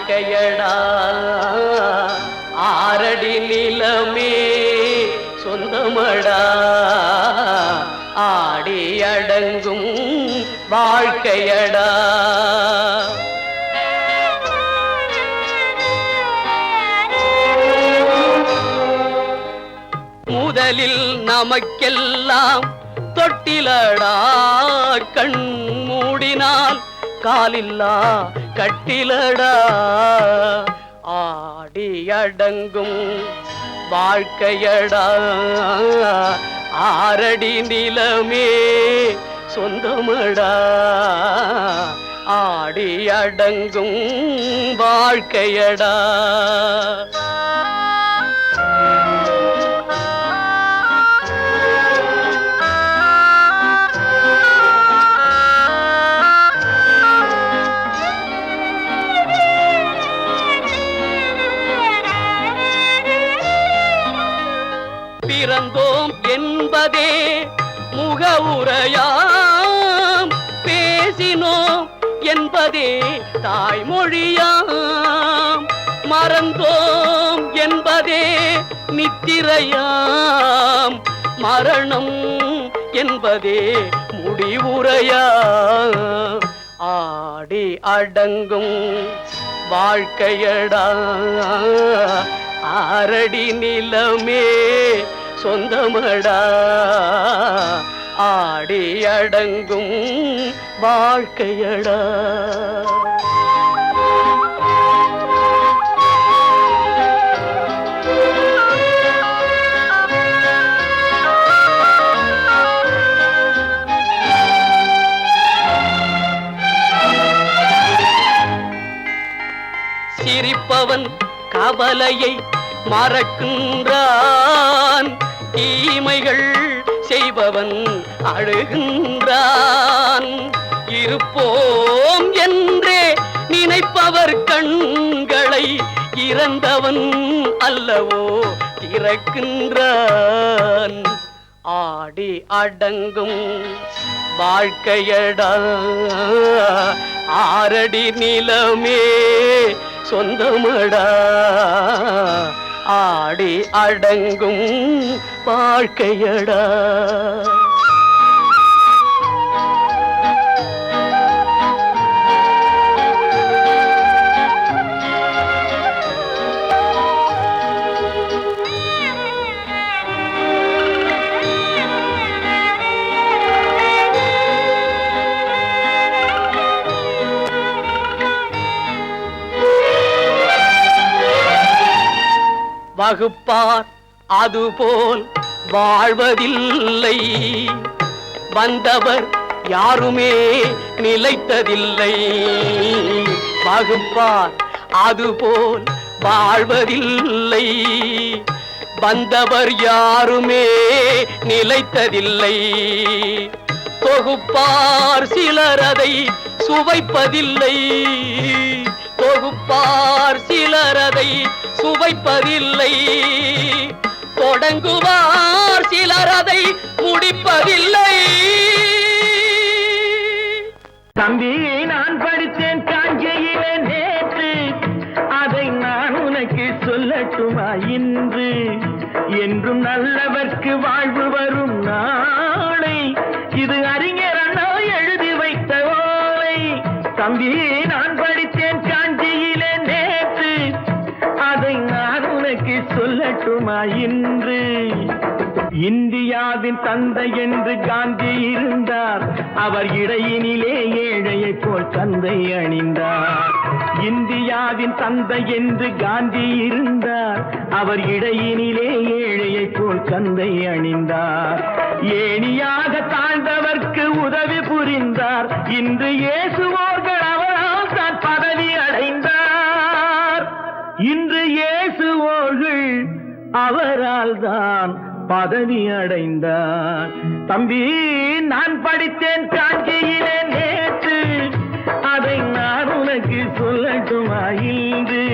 வாழ்க்கையடா ஆரடி நிலமே சொந்தமடா ஆடி அடங்கும் வாழ்க்கையடா. முதலில் நமக்கெல்லாம் தொட்டிலடா கண் மூடினால் காலில்லா கட்டிலடா ஆடி அடங்கும் வாழ்க்கையடா ஆரடி நிலமே சொந்தமடா ஆடி அடங்கும் வாழ்க்கையடா. பிறந்தோம் என்பதே முகவுரையாம் பேசினோம் என்பதே தாய்மொழியாம் மறந்தோம் என்பதே நித்திரையாம் மரணம் என்பதே முடிவுரையாம் ஆடி அடங்கும் வாழ்க்கையடா ஆரடி நிலமே சொந்தமடா ஆடி அடங்கும் வாழ்க்கையடா. சிரிப்பவன் கவலையை மறக்கின்றான் தீமைகள் செய்பவன் அழுகின்றான் இருப்போம் என்றே நினைப்பவர் கண்களை இறந்தவன் அல்லவோ திறக்கின்றான் ஆடி அடங்கும் வாழ்க்கையடா ஆரடி நிலமே சொந்தமடா ஆடி அடங்கும் வாழ்க்கையடா. வகுப்பார் அதுபோல் வாழ்வதில்லை வந்தவர் யாருமே நிலைத்ததில்லை வகுப்பார் அதுபோல் வாழ்வதில்லை வந்தவர் யாருமே நிலைத்ததில்லை தொகுப்பார் சிலர் அதை சுவைப்பதில்லை தொகுப்பார் சிலர் அதை சுவைப்பதில்லை தொடங்குவார் சிலர் அதை முடிப்பதில்லை. தம்பி நான் படித்தேன் காஞ்சியிலே நேற்று அதை நான் உனக்கு சொல்லட்டுமா இன்று என்றும் நல்லவர்க்கு வாழ்வு வரும் நாளை இது அறிஞர் அண்ணா எழுதி வைத்த ஓலை. தம்பி நான் படித்தேன் காஞ்சியிலே நேற்று அதை நான் உனக்கு சொல்லட்டுமா இன்று இந்தியாவின் தந்தை என்று காந்தி இருந்தார் அவர் இடையினிலே ஏழையை போல் தந்தை அணிந்தார் இந்தியாவின் தந்தை என்று காந்தி இருந்தார் அவர் இடையினிலே ஏழையை போல் தந்தை அணிந்தார் ஏணியாக தாழ்ந்தவர்க்கு உதவி புரிந்தார் இன்று இயேசுவோர்கள் அவரால் தான் பதவி அடைந்தார் இன்று இயேசுவோர்கள் அவரால் தான் பதவி அடைந்தார். தம்பி நான் படித்தேன் காஞ்சியிலே நேற்று அதை நான் உனக்கு சொல்லட்டுமா இன்று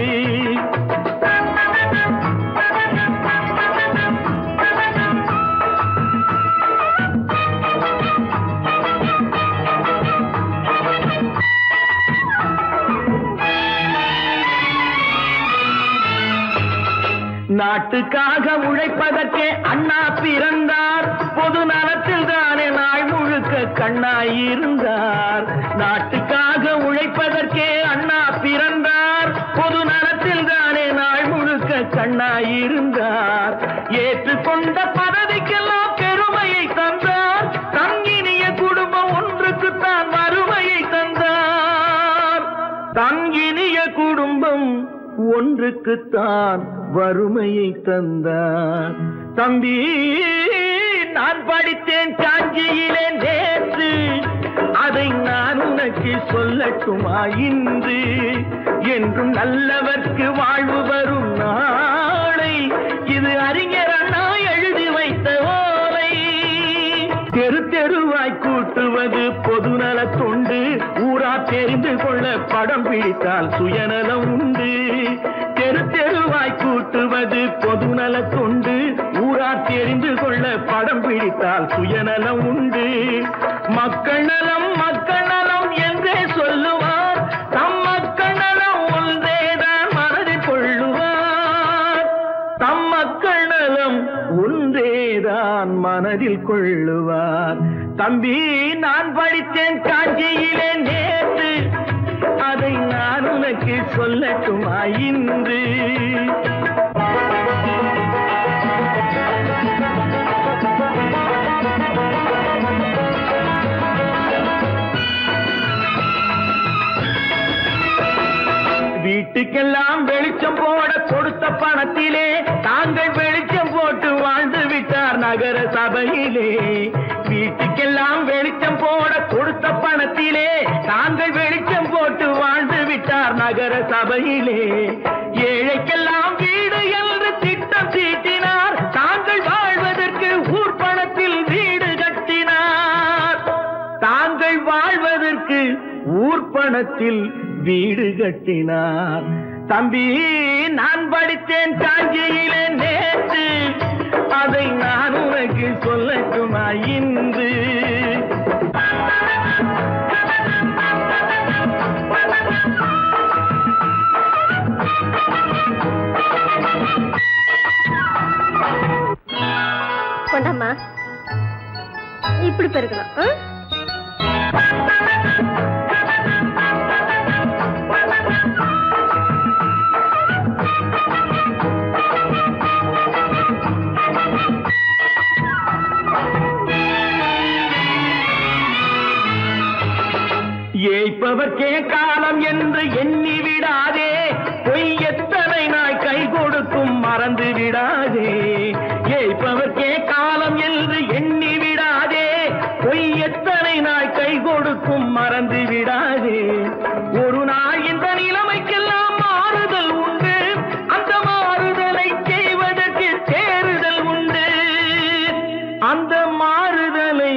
நாட்டுக்காக உழைப்பதற்கே அண்ணா பிறந்தார், பொது நலத்தில் தானே நாள் முழுக்க கண்ணாயிருந்தார். நாட்டுக்காக உழைப்பதற்கே அண்ணா பிறந்தார், பொது நலத்தில் தானே நாள் முழுக்க கண்ணாயிருந்தார். ஏற்றுக்கொண்ட பதவிக்கெல்லாம் பெருமையை தந்தார், தங்கினிய குடும்பம் ஒன்றுக்குத்தான் வறுமையை தந்தார். தங்கினிய குடும்பம் ஒன்றுக்குத்தான் வறுமையை தந்தார். தம்பி, நான் படித்தேன் காஞ்சியிலே நேற்று, அதை நான் உனக்கு சொல்லட்டுமா இன்று? என்றும் நல்லவர்க்கு வாழ்வு வரும் நாளை, இது அறிஞர் அண்ணா எழுதி வைத்த ஓலை. தெரு தெருவாய் கூட்டுவது பொதுநல தொண்டு, ஊரா தெரிந்து கொள்ள படம் பிடித்தால் சுயநலம் உண்டு. தெரு தெருவாய் கூட்டுவது பொதுநல தொண்டு, ஊரா தெரிந்து கொள்ள படம் பிடித்தால் சுயநலம் உண்டு. மக்கள் நலம் மக்கள் நலம் என்றே சொல்லுவார், தம் மக்கள் நலம் ஒன்றேதான் மனதில் கொள்ளுவார். தம் மக்கள் நலம் ஒன்றேதான் மனதில் கொள்ளுவார். தம்பி, நான் படித்தேன் காஞ்சியிலே நேற்று, அதை நான் உனக்கு சொல்லட்டுமா இன்று? வீட்டுக்கெல்லாம் வெளிச்சம் போட கொடுத்த பணத்திலே தாங்கள் வெளிச்சம் போட்டு வாழ்ந்து விட்டார் நகர சபையிலே. வீட்டுக்கெல்லாம் வெளிச்சம் போட கொடுத்த பணத்திலே தாங்கள் வெளிச்சம் போட்டு வாழ்ந்து விட்டார் நகர சபையிலே. ஏழைக்கெல்லாம் வீடு என்று திட்டம் தீட்டினார், தாங்கள் வாழ்வதற்கு ஊர் பணத்தில் வீடு கட்டினார். தாங்கள் வாழ்வதற்கு ஊர் பணத்தில் வீடு கட்டினார். தம்பி, நான் படித்தேன் காஞ்சியிலே நேற்று, அதை நான் உனக்கு சொல்லட்டுமா இன்று? கொண்டாமா, இப்படி பெருக்கலாம். ஏய்ப்பவர்க்கே காலம் என்று எண்ணி விடாதே, பொய் எத்தனை நாய் கை கொடுக்கும் மறந்து விடாதே. ஏய்ப்பவர்க்கே காலம் என்று எண்ணி விடாதே, பொய் எத்தனை நாய் கை கொடுக்கும் மறந்து விடாதே. ஒரு நாள் இந்த நிலைமைக்கெல்லாம் மாறுதல் உண்டு, அந்த மாறுதலை செய்வதற்கு தேறுதல் உண்டு. அந்த மாறுதலை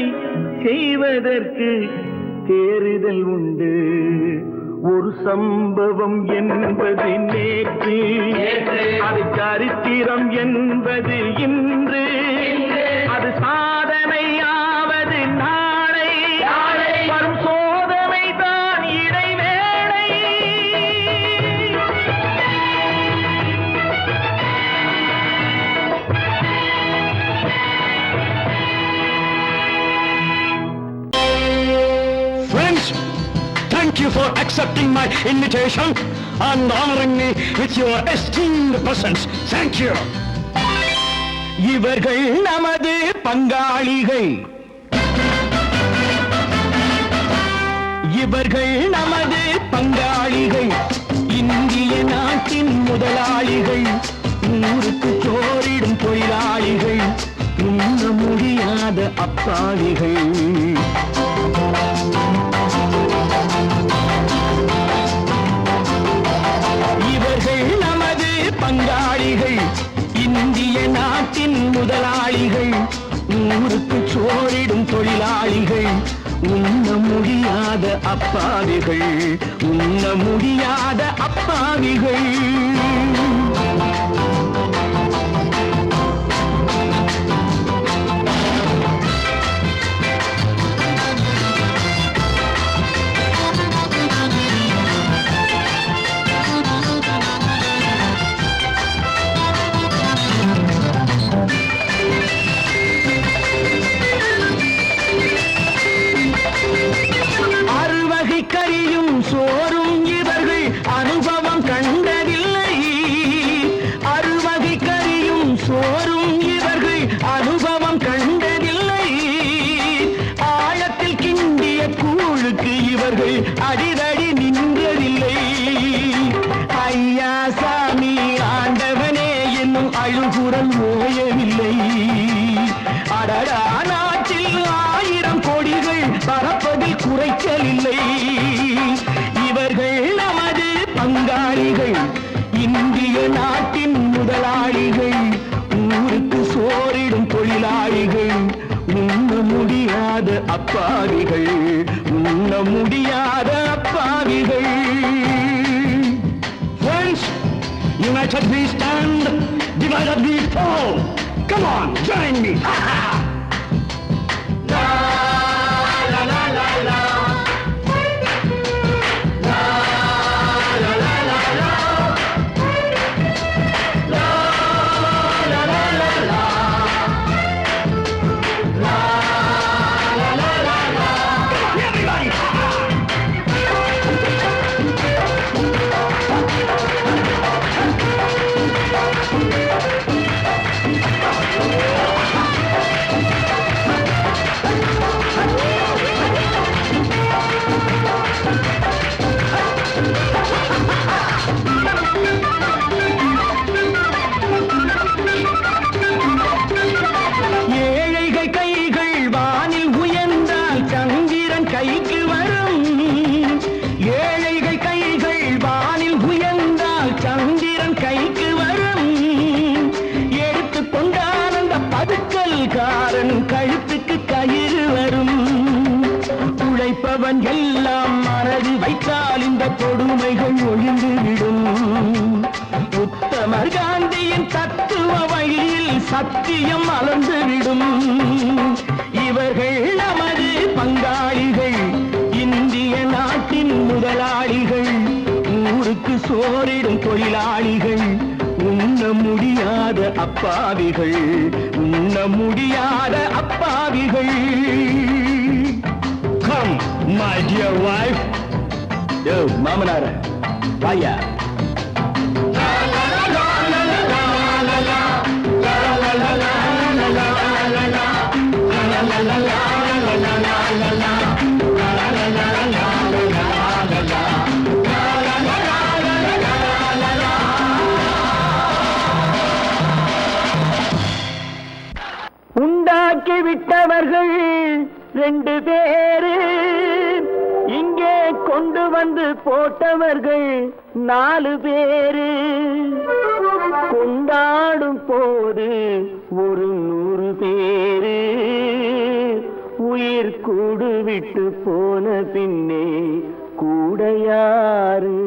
செய்வதற்கு தேறுதல் உண்டு. ஒரு சம்பவம் என்பது நேற்று, அது சரித்திரம் என்பது இன்று, அது சாதனையாவது நாளை, வரும் சோதனை தான் இடைவேளை. Friends, thank you for accepting my invitation and honoring me with your esteemed presence. Thank you. இவர்கள் நமது பங்காளிகள், இவர்கள் நமது பங்காளிகள், இந்திய நாட்டின் முதலாளிகள், ஊருக்கு சோறிடும் தொழிலாளிகள், உண்ண முடியாத அப்பாவிகள். இவர்கள் நமது பங்காளிகள், இந்திய நாட்டின் முதலாளிகள், ஊருக்கு சோறிடும் தொழிலாளிகள், உண்ண முடியாத அப்பாவிகள், உண்ண முடியாத அப்பாவிகள். அழுகுரல் ஓயவில்லை. அடடா, நாட்டில் 1000 கொடிகள் பறப்பதில் குறைச்சலில்லை. இவர்கள் நமது பங்காளிகள், இந்திய நாட்டின் முதலாளிகள், ஊருக்கு சோறிடும் தொழிலாளிகள், உண்ண முடியாத அப்பாவிகள், உண்ண முடியாத அப்பாவிகள். Friends, united we stand, divided we fall. Come on, join me. ஏழைகள் கைகள் வானில் உயர்ந்தால் சந்திரன் கைக்கு வரும். ஏழைகள் கைகள் வானில் உயர்ந்தால் சந்திரன் கைக்கு வரும். எடுத்துக் கொண்டால் அந்த பதுக்கல்காரன் கழுத்துக்கு கயிறு வரும். உழைப்பவன் எல்லாம் மனது வைத்தால் இந்த கொடுமைகள் ஒழிந்துவிடும். உத்தமர் காந்தியின் தத்துவ வழியில் சத்தியம் மலர்ந்துவிடும். இவர்கள் நமது பங்காளிகள், இந்திய நாட்டின் முதலாளிகள், ஊருக்கு சோறிடும் தொழிலாளிகள், உண்ண முடியாத அப்பாவிகள், உண்ண முடியாத அப்பாவிகள். Come, my dear wife. யோ மாமனார வாயா. உண்டாக்கி விட்டவர்கள் 2 பேரு, இங்கே கொண்டு வந்து போட்டவர்கள் 4 பேரு. கொண்டாடும் போது ஒரு 100 பேரு, உயிர் கூடு விட்டு போன பின்னே கூட யாரு?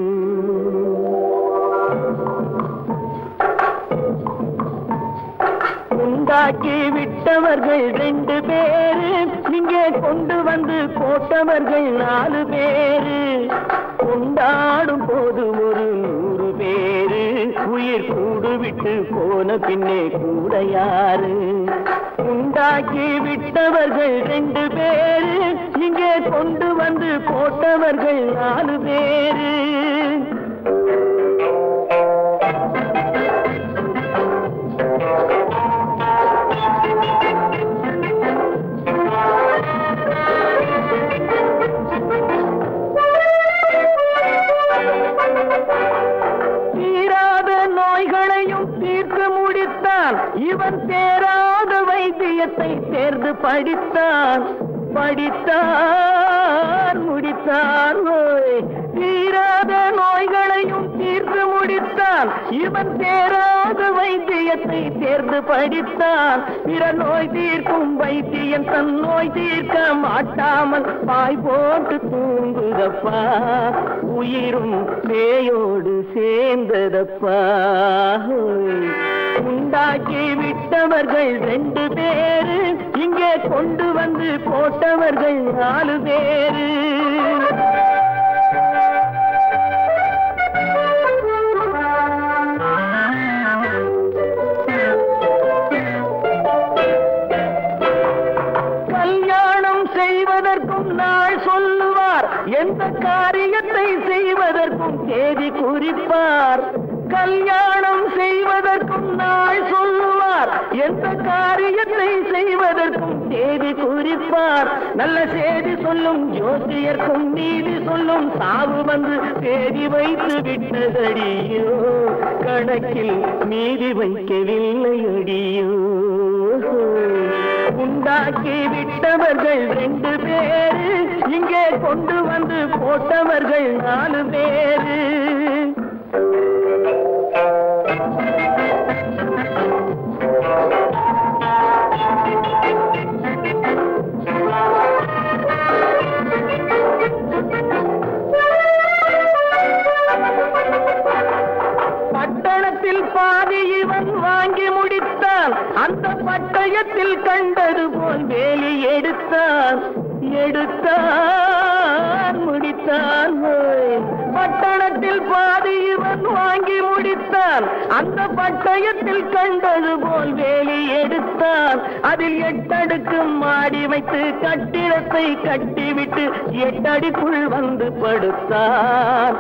உண்டாக்கி விட்டவர்கள் 2 பேரு, இங்கே கொண்டு வந்து போட்டவர்கள் 4 பேரு. கொண்டாடும் போது ஒரு 100 பேரு, உயிர் கூடு விட்டு போன பின்னே கூட யாரு? உண்டாக்கி விட்டவர்கள் 2 பேரு, இங்கே கொண்டு வந்து போட்டவர்கள் 4 பேரு. இவன் தேராத வைத்தியத்தை தேர்ந்து படித்தான், முடித்தான். தீராத நோய்களையும் தீர்த்து முடித்தான். இவன் தேராத வைத்தியத்தை தேர்ந்து படித்தான். பிற நோய் தீர்க்கும் வைத்தியன் தன் நோய் தீர்க்க மாட்டாமல் பாய் போட்டு தூங்குதப்பா, உயிரும் பேயோடு சேர்ந்ததப்பா. உண்டாக்கி விட்டவர்கள் 2 பேரு, இங்கே கொண்டு வந்து போட்டவர்கள் 4 பேரு. கல்யாணம் செய்வதற்கும் நாள் சொல்லுவார், எந்த காரியத்தை செய்வதற்கும் தேதி குறிப்பார். கல்யாணம் செய்வதற்கும் நாள் சொல்லுவார், எந்த காரியத்தை செய்வதற்கும் தேதி குறிப்பார். நல்ல செய்தி சொல்லும் ஜோசியர்க்கும் நீதி சொல்லும் சாவு வந்து தேதி வைத்து விட்டதடியோ. கணக்கில் மீதி வைக்கவில்லை அடியோ. உண்டாக்கி விட்டவர்கள் 2 பேரு, இங்கே கொண்டு வந்து போட்டவர்கள் 4 பேரு. பட்டணத்தில் பாதி இவன் வாங்கி முடித்தான், அந்த பட்டயத்தில் கண்டது போல் வேலி எடுத்தான் முடித்தான். பட்டணத்தில் பாதி இவன் வாங்கி முடித்தான், அந்த பட்டயத்தில் கண்டது போல் வேலி எடுத்தான். அதில் 8 அடுக்கு மாடி வைத்து கட்டிடத்தை கட்டிவிட்டு 8 அடிக்குள் வந்து படுத்தான்.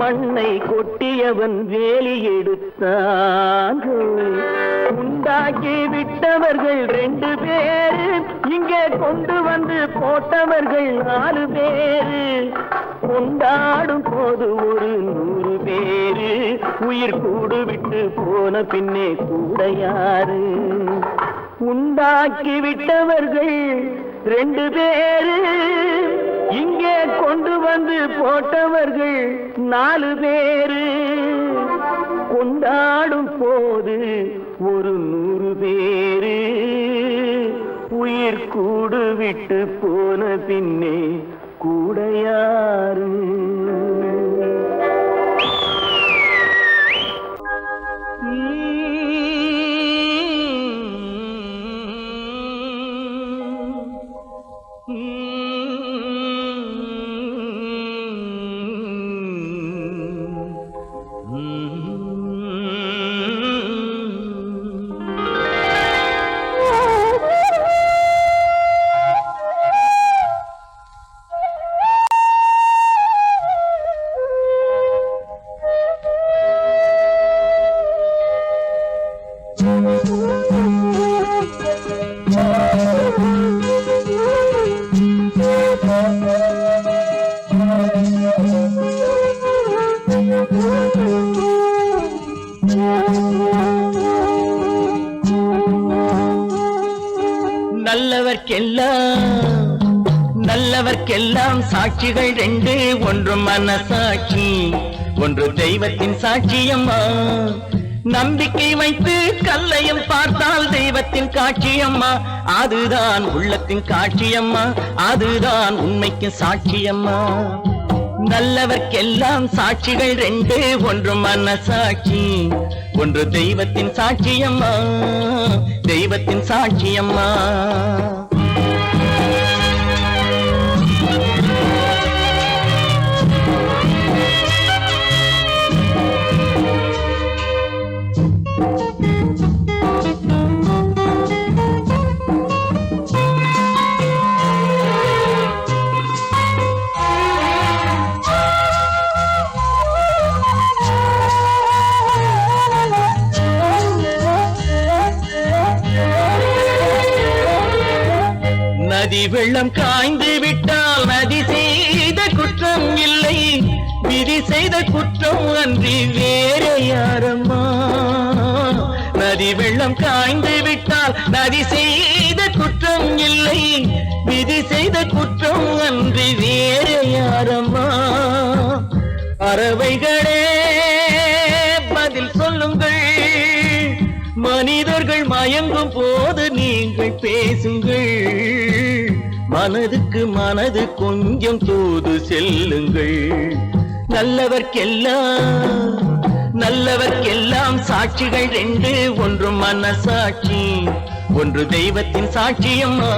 மண்ணை கொட்டியவன் வேலி எடுத்தான். உண்டாக்கி விட்டவர்கள் 2 பேரு, இங்கே கொண்டு வந்து போட்டவர்கள் 4 பேரு. கொண்டாடும் போது ஒரு 100 பேரு, உயிர் கூடு விட்டு போன பின்னே கூட யாரு? உண்டாக்கி விட்டவர்கள் 2 பேரு, இங்கே கொண்டு வந்து போட்டவர்கள் 4 பேரு. கொண்டாடும் போது ஒரு 100 பேரு, உயிர் கூடு விட்டு போன பின்னே கூட யாரு? நல்லவர்க்கெல்லாம் சாட்சிகள் 2, ஒன்று மனசாட்சி, ஒன்று தெய்வத்தின் சாட்சியம்மா. நம்பிக்கை வைத்து கல்லையும் பார்த்தால் தெய்வத்தின் காட்சியம்மா. அதுதான் உள்ளத்தின் காட்சியம்மா, அதுதான் உண்மைக்கு சாட்சியம்மா. நல்லவர்க்கெல்லாம் சாட்சிகள் 2, ஒன்று மனசாட்சி, ஒன்று தெய்வத்தின் சாட்சியம்மா, தெய்வத்தின் சாட்சியம்மா. நதி வெள்ளம் காய்ந்து விட்டால் நதி செய்த குற்றம் இல்லை, விதி செய்த குற்றம் அன்றி வேறு யாரம்மா. நதி வெள்ளம் காய்ந்து விட்டால் நதி செய்த குற்றம் இல்லை, விதி செய்த குற்றம் அன்றி வேறு யாரம்மா. பறவைகளே பதில் சொல்லுங்கள், மனிதர்கள் மயங்கும் போது நீங்கள் பேசுங்கள். மனதுக்கு மனது கொஞ்சம் தூது செல்லுங்கள். நல்லவர்க்கெல்லாம் சாட்சிகள் 2, ஒன்று மனசாட்சி, ஒன்று தெய்வத்தின் சாட்சியம்மா,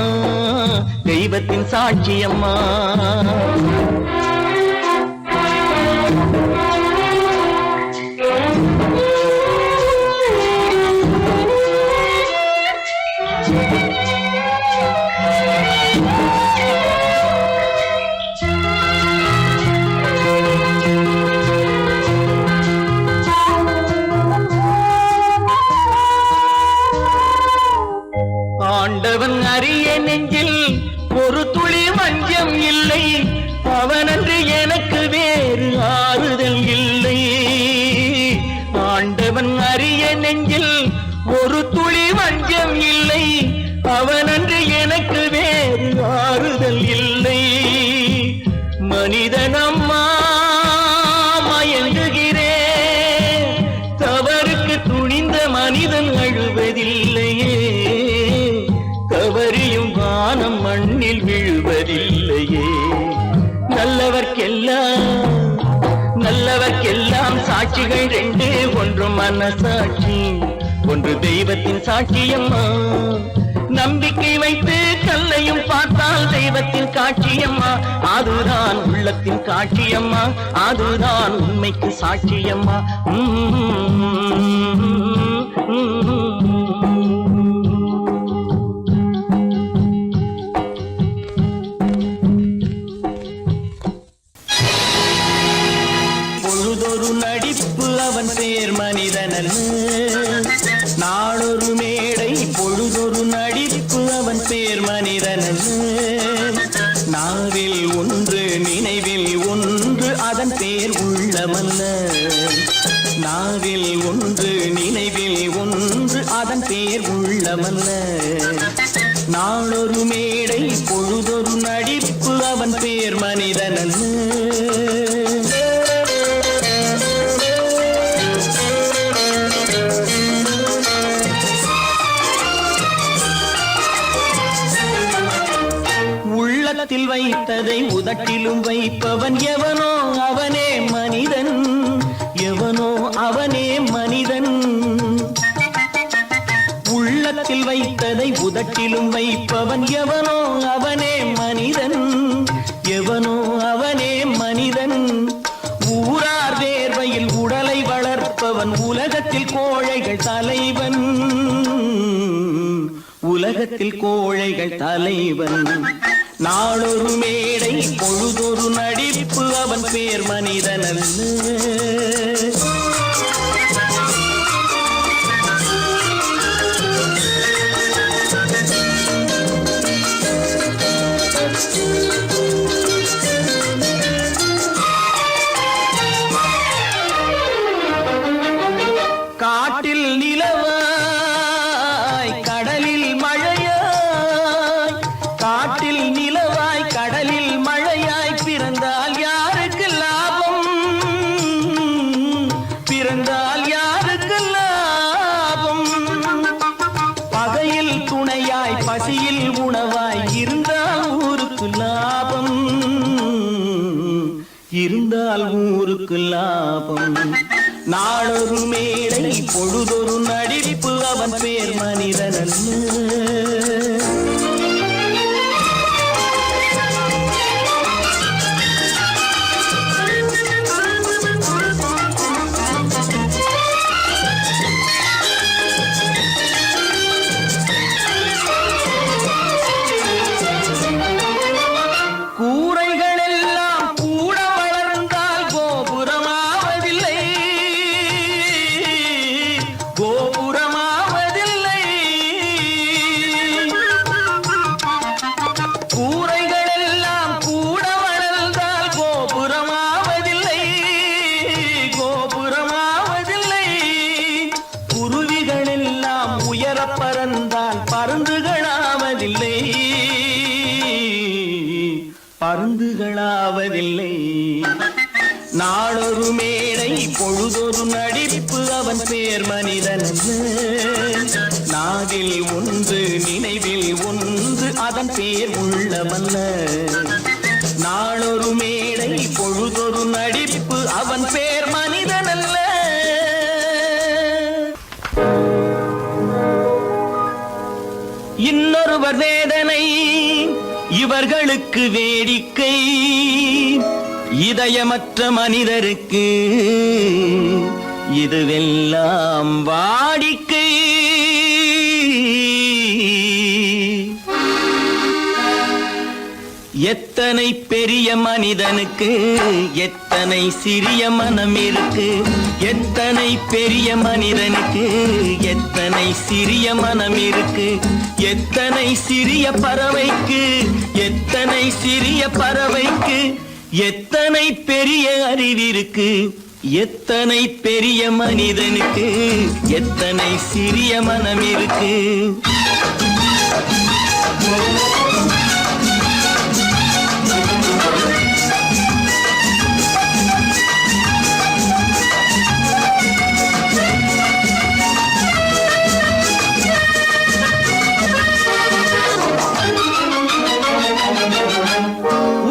தெய்வத்தின் சாட்சியம்மா. ஆண்டவன் அறிய நெஞ்சில் ஒரு துளி வஞ்சம் இல்லை, அவனன்று எனக்கு வேறு ஆறுதல் இல்லை. ஆண்டவன் கரிய நெஞ்சில் ஒரு துளி வஞ்சம் இல்லை, அவனன்று எனக்கு வேறு ஆறுதல் இல்லை. மனிதனம்மா மயங்குகிறேன், தவறுக்கு துணிந்த மனிதன் அழுவதில்லையே, தவறியும் வானம் மண்ணில் விழுவதில்லையே. நல்லவர்க்கெல்லாம் சாட்சிகள் ரெண்டு, ஒன்று மனசாட்சி, ஒன்று தெய்வத்தின் சாட்சியம்மா. நம்பிக்கை வைத்து கல்லையும் பார்த்தால் தெய்வத்தின் காட்சியம்மா, அதுதான் உள்ளத்தின் காட்சியம்மா, அதுதான் உண்மைக்கு சாட்சியம்மா. பொழுதொரு நடிப்பு அவன் பேர் மனிதனல்ல, நாளொரு மேடை பொழுதொரு நடிப்பு அவன் பேர் மனிதனல்ல. நாவில் ஒன்று நினைவில் ஒன்று அதன் பேர் உள்ளமல்ல, நாவில் ஒன்று நினைவில் ஒன்று அதன் பேர் உள்ளமல்ல. நாளொரு மேடை பொழுதொரு நடிப்பு அவன் பேர் மனிதனல்ல. உள்ளத்தில் வைத்ததை உதட்டிலும் வைப்பவன் எவனோ அவனே மனிதன், எவனோ அவனே மனிதன். உள்ளத்தில் வைத்ததை உதட்டிலும் வைப்பவன் எவனோ அவனே மனிதன், எவனோ அவனே மனிதன். ஊரார் வேர்வையில் உடலை வளர்ப்பவன் உலகத்தில் கோழைகள் தலைவன், உலகத்தில் கோழைகள் தலைவன். நாளொரு மேடை பொழுதொரு நடிப்பு அவன் பேர் மனிதனல்ல. காட்டில் நிலவாய் கடலில் மழையாய், காட்டில் நிலவாய் கடலில் மழையாய் பிறந்தால் யாருக்கு லாபம், பிறந்தால் யாருக்கு லாபம். பகையில் துணையாய் பசியில் உணவாய் இருந்தால் ஊருக்கு லாபம், இருந்தால் ஊருக்கு லாபம். நாளொரு மேடை பொழுதொரு நடிப்பு அவன் பேர் மனிதனல்ல. பருந்துகளாவதில்லை. நாளொரு மேடை பொழுதொரு நடிப்பு அவன் பேர் மனிதனல்ல. நாவில் ஒன்று நினைவில் ஒன்று அதன் பேர் உள்ளமல்ல. நாளொரு மேடை பொழுதொரு நடிப்பு அவன் பேர் மனிதனல்ல. இன்னொருவர் வேதனை இவர்களுக்கு வேடிக்கை, இதயமற்ற மனிதருக்கு இதுவெல்லாம் வாடிக்கை. எத்தனை பெரிய மனிதனுக்கு எத்தனை சிறிய மனம் இருக்கு, எத்தனை பெரிய மனிதனுக்கு எத்தனை சிறிய மனம் இருக்கு. எத்தனை சிறிய பறவைக்கு எத்தனை சிறிய பறவைக்கு எத்தனை பெரிய அறிவிருக்கு. எத்தனை பெரிய மனிதனுக்கு எத்தனை சிறிய மனம் இருக்கு.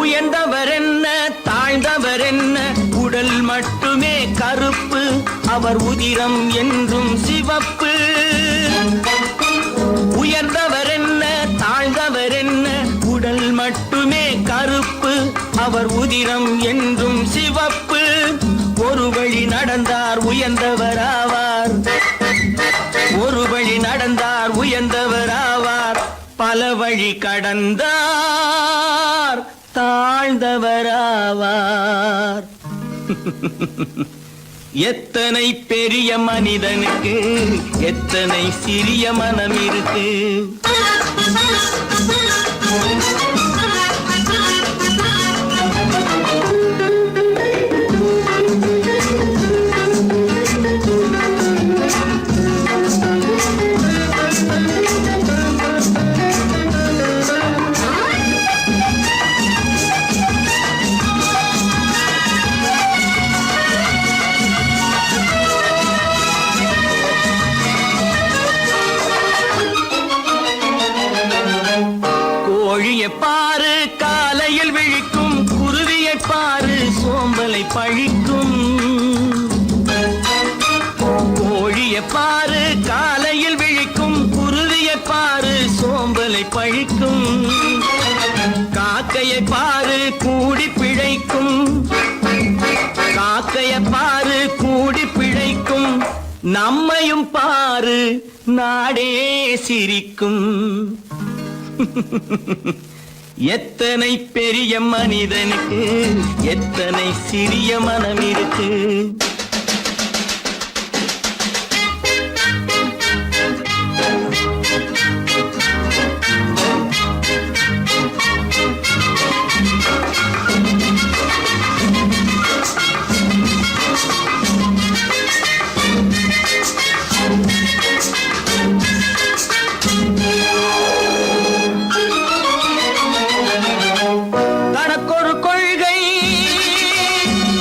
உயர்ந்தவர் என்ன தாழ்ந்தவர் என்ன, உடல் மட்டுமே கருப்பு, அவர் உதிரம் என்றும் சிவப்பு. உயர்ந்தவர் என்ன தாழ்ந்தவர் என்ன, உடல் மட்டுமே கருப்பு, அவர் உதிரம் என்றும் சிவப்பு. ஒரு வழி நடந்தார் உயர்ந்தவர் ஆவார், ஒரு வழி நடந்தார் உயர்ந்தவர் ஆவார், பல வழி கடந்தார் தாழ்ந்தவர் ஆவார். எத்தனை பெரிய மனிதனுக்கு எத்தனை சிறிய மனம் இருக்கு. கோழியை பாரு காலையில் விழிக்கும், குருவியை பாரு சோம்பலை பழிக்கும். கோழியை பாரு காலையில் விழிக்கும், குருவியை பாரு சோம்பலை பழிக்கும். காக்கையை பாரு கூடி பிழைக்கும், காக்கையை பாரு கூடி பிழைக்கும். நம்மையும் பாரு நாடே சிரிக்கும். எத்தனை பெரிய மனிதனுக்கு எத்தனை சிறிய மனம் இருக்கு. தனக்கொரு கொள்கை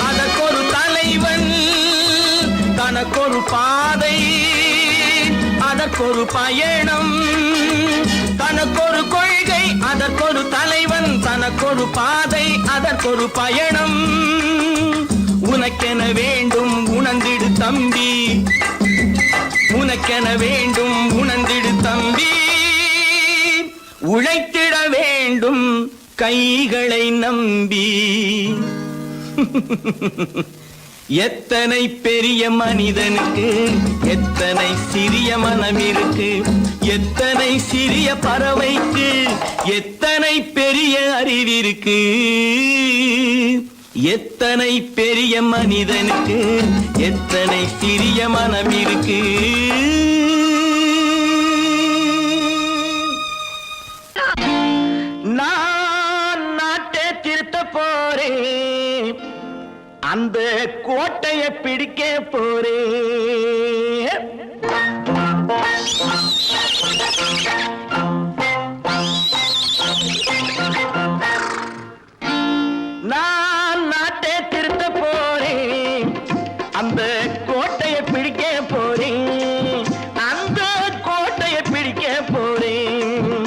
அதற்கொரு தலைவன், தனக்கொரு பாதை அதற்கொரு பயணம். தனக்கொரு கொள்கை அதற்கொரு தலைவன், தனக்கொரு பாதை அதற்கொரு பயணம். உனக்கென வேண்டும் உணர்ந்திடு தம்பி, உனக்கென வேண்டும் உணர்ந்திடு தம்பி. உழைத்திட வேண்டும் கைகளை நம்பி. எத்தனை பெரிய மனிதனுக்கு எத்தனை சிறிய மனம் இருக்கு. எத்தனை சிறிய பறவைக்கு எத்தனை பெரிய அறிவிருக்கு. எத்தனை பெரிய மனிதனுக்கு எத்தனை சிறிய மனம் இருக்கு. நான் நாட்டை திருத்த போறேன், அந்த கோட்டையை பிடிக்க போறேன். நான் நாட்டை திருத்த போறேன், அந்த கோட்டையை பிடிக்க போறேன், அந்த கோட்டையை பிடிக்க போறேன்.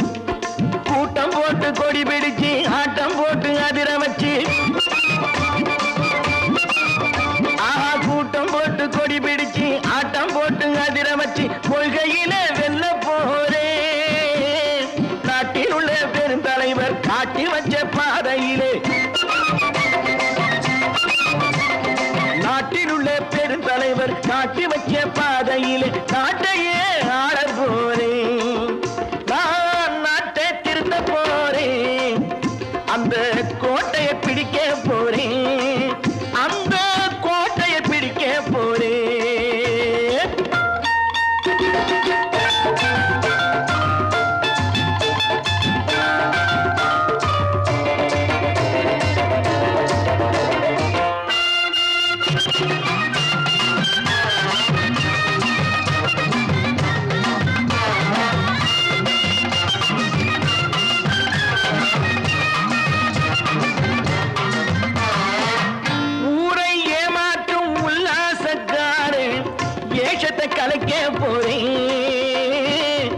கூட்டம் போட்டு கொடி பிடிச்சு ஆட்டம் போட்டு அதிர வச்சு, கூட்டம் போட்டு கொடி பிடிச்சு ஆட்டம் போட்டு அதிர வச்சு கொள்கையில வெல்ல போறேன். நாட்டில் உள்ள பெருந்தலைவர் காட்டி வச்ச பாதையிலே, நாட்டில் உள்ள பெருந்தலைவர் காட்டி வச்ச பாதையிலே நாட்டையே ஆள போறேன். நான் நாட்டை திருத்த போறேன், அந்த கோட்டையை பிடிக்க போறேன், அந்த கோட்டையை பிடிக்க போறேன். போறேன்.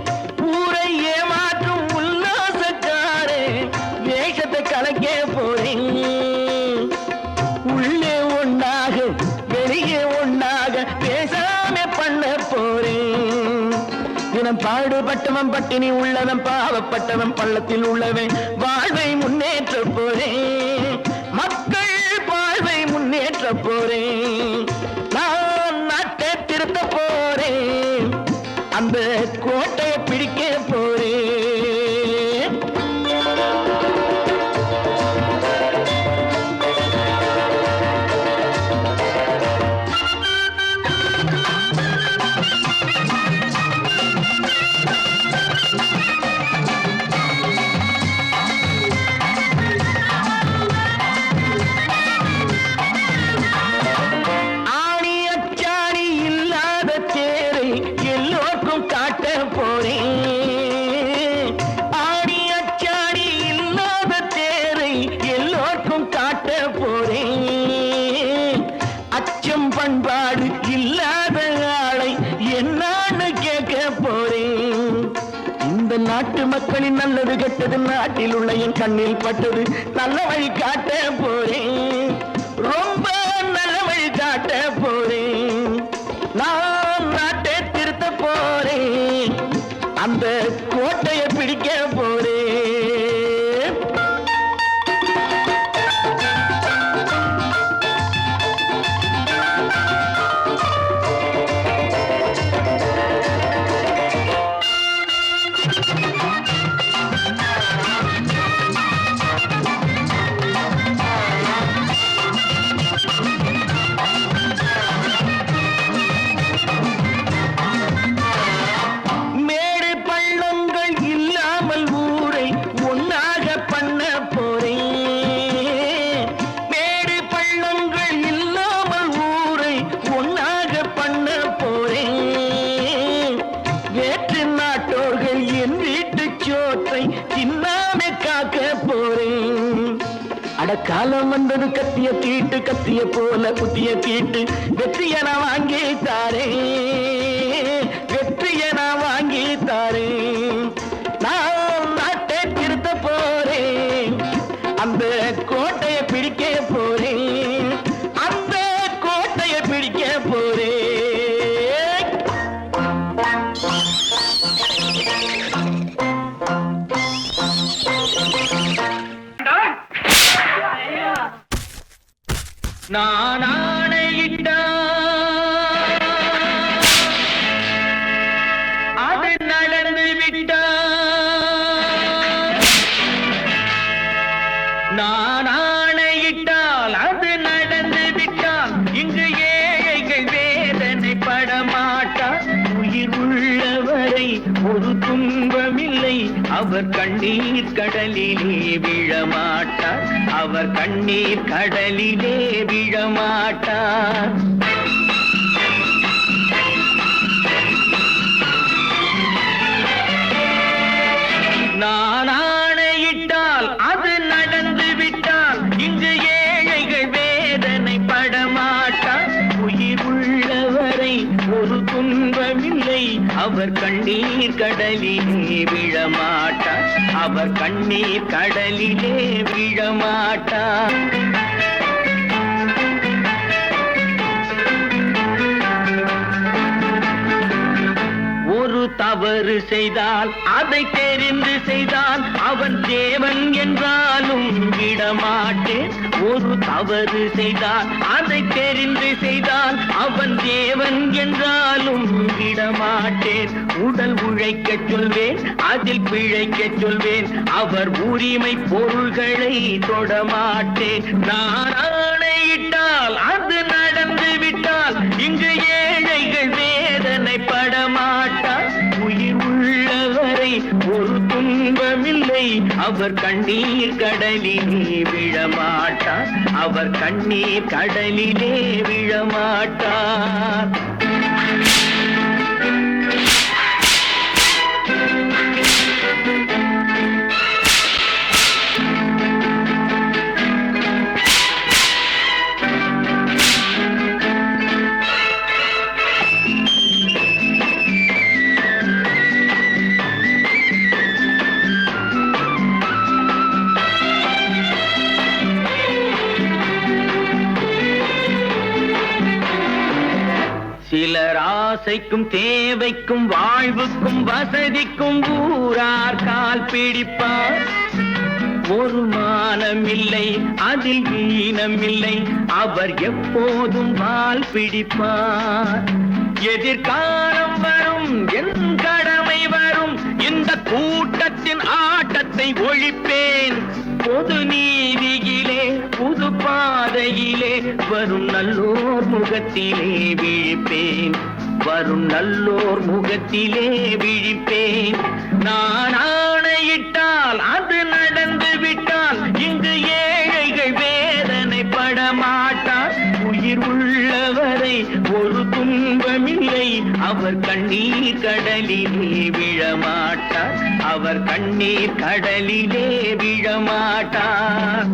ஊரை ஏமாற்றும் உல்லாசக்காரே வேஷத்தை கலக்க போறேன். உள்ளே ஒன்றாக வெளியே ஒன்றாக பேசாம பண்ண போறேன். தினம் பாடுபட்டவன் பட்டினி உள்ளவன் பாவப்பட்டவன் பள்ளத்தில் உள்ளவன் வாழ்வை முன்னேற்ற போறேன். மக்கள் வாழ்வை முன்னேற்ற போறேன். நான் நாட்டை திருத்த போறேன். அந்த கோட்டையை பிடிக்க போறேன். ஆணி அச்சாணி இல்லாத தேரை எல்லோருக்கும் காட்ட போறேன். ஆணி அச்சாணி இல்லாத தேரை எல்லோருக்கும் காட்ட போறேன். அச்சம் பண்பாடு இல்லாத ஆளை என்னான்னு கேட்க போறேன். இந்த நாட்டு மக்களின் நல்லது கெட்டது நாட்டில் உள்ள என் கண்ணில் பட்டது நல்ல வழி காட்ட போறேன். ரொம்ப நல்ல வழி காட்ட போறேன். நான் நாட்டை திருத்த போறேன். அந்த கோட்டையை பிடிக்க போறேன். மேடு பள்ளங்கள் இல்லாமல் ஊரை ஒன்னாக பண்ண போறேன். மேடு பள்ளங்கள் இல்லாமல் ஊரை ஒன்னாக பண்ண போறேன். வேற்று நாட்டோர்கள் என் வீட்டு சோற்றை தின்னாம காக்க போறேன். அடக்காலம் வந்தது கத்திய தீட்டு கத்திய போல குத்திய தீட்டு வெற்றிய நான் வாங்கி தாரேன். வெற்றிய நான் வாங்கி தாரேன். நான் நாட்டை திருத்த போறேன். அந்த கோட்டையை பிடிக்க போறேன். அந்த கோட்டையை பிடிக்க போறேன். நான் ஆணையிட்டால் அது நடந்து விட்டால். நான் ஆணையிட்டால் அது நடந்து விட்டால். இங்கு ஏழைகள் வேதனைப்பட மாட்டார். உயிர் உள்ளவரை ஒரு துன்பமில்லை. அவர் கண்ணீர் கடலிலே விழமாட்டார். அவர் கண்ணீர் கடலிலே விழமாட்டார். நான் ஆணையிட்டால் அது நடந்து விட்டால். இங்கு ஏழைகள் வேதனைப்பட மாட்டார். உயிர் உள்ளவரை ஒரு துன்பமில்லை. அவர் கண்ணீர் கடலிலே விழமாட்டார். அவர் கண்ணீர் கடலிலே விழமாட்டார். ஒரு தவறு செய்தால் அதை தெரிந்து செய்தால் அவன் தேவன் என்றாலும் விடமாட்டேன். ஒரு தவறு செய்தால் அதை தெரிந்து செய்தால் அவன் தேவன் என்றாலும் விடமாட்டேன். உடல் உழைக்கச் சொல்வேன், அதில் பிழைக்கச் சொல்வேன். அவர் உரிமை பொருள்களை தொடமாட்டேன். நான் ஆணையிட்டால் அது நடந்து விட்டால். இங்கு ஏழைகள் வேதனைப்பட மாட்டார். உயிர் உள்ளவரை ஒரு துன்பமில்லை. அவர் கண்ணீர் கடலிலே விழமாட்டார். அவர் கண்ணீர் கடலிலே விழமாட்டார். தேவைக்கும் தேவைக்கும் வாழ்வுக்கும் வசதிக்கும் ஊரார் கால் பிடிப்பார். ஒரு மானமில்லை அதில் ஈனமில்லை, அவர் எப்போதும் வால் பிடிப்பார். எதிர்காலம் வரும், என் கடமை வரும், இந்த கூட்டத்தின் ஆட்டத்தை ஒழிப்பேன். பொது நீதியிலே புது பாதையிலே வரும் நல்லோர் முகத்திலே விழிப்பேன். வரும் நல்லோர் முகத்திலே விழிப்பேன். நான் ஆணையிட்டால் அது நடந்து விட்டால் இங்கு ஏழைகள் வேதனைப்பட மாட்டார். உயிர் உள்ளவரை ஒரு துன்பமில்லை, அவர் கண்ணீர் கடலிலே விழமாட்டார். அவர் கண்ணீர் கடலிலே விழமாட்டார்.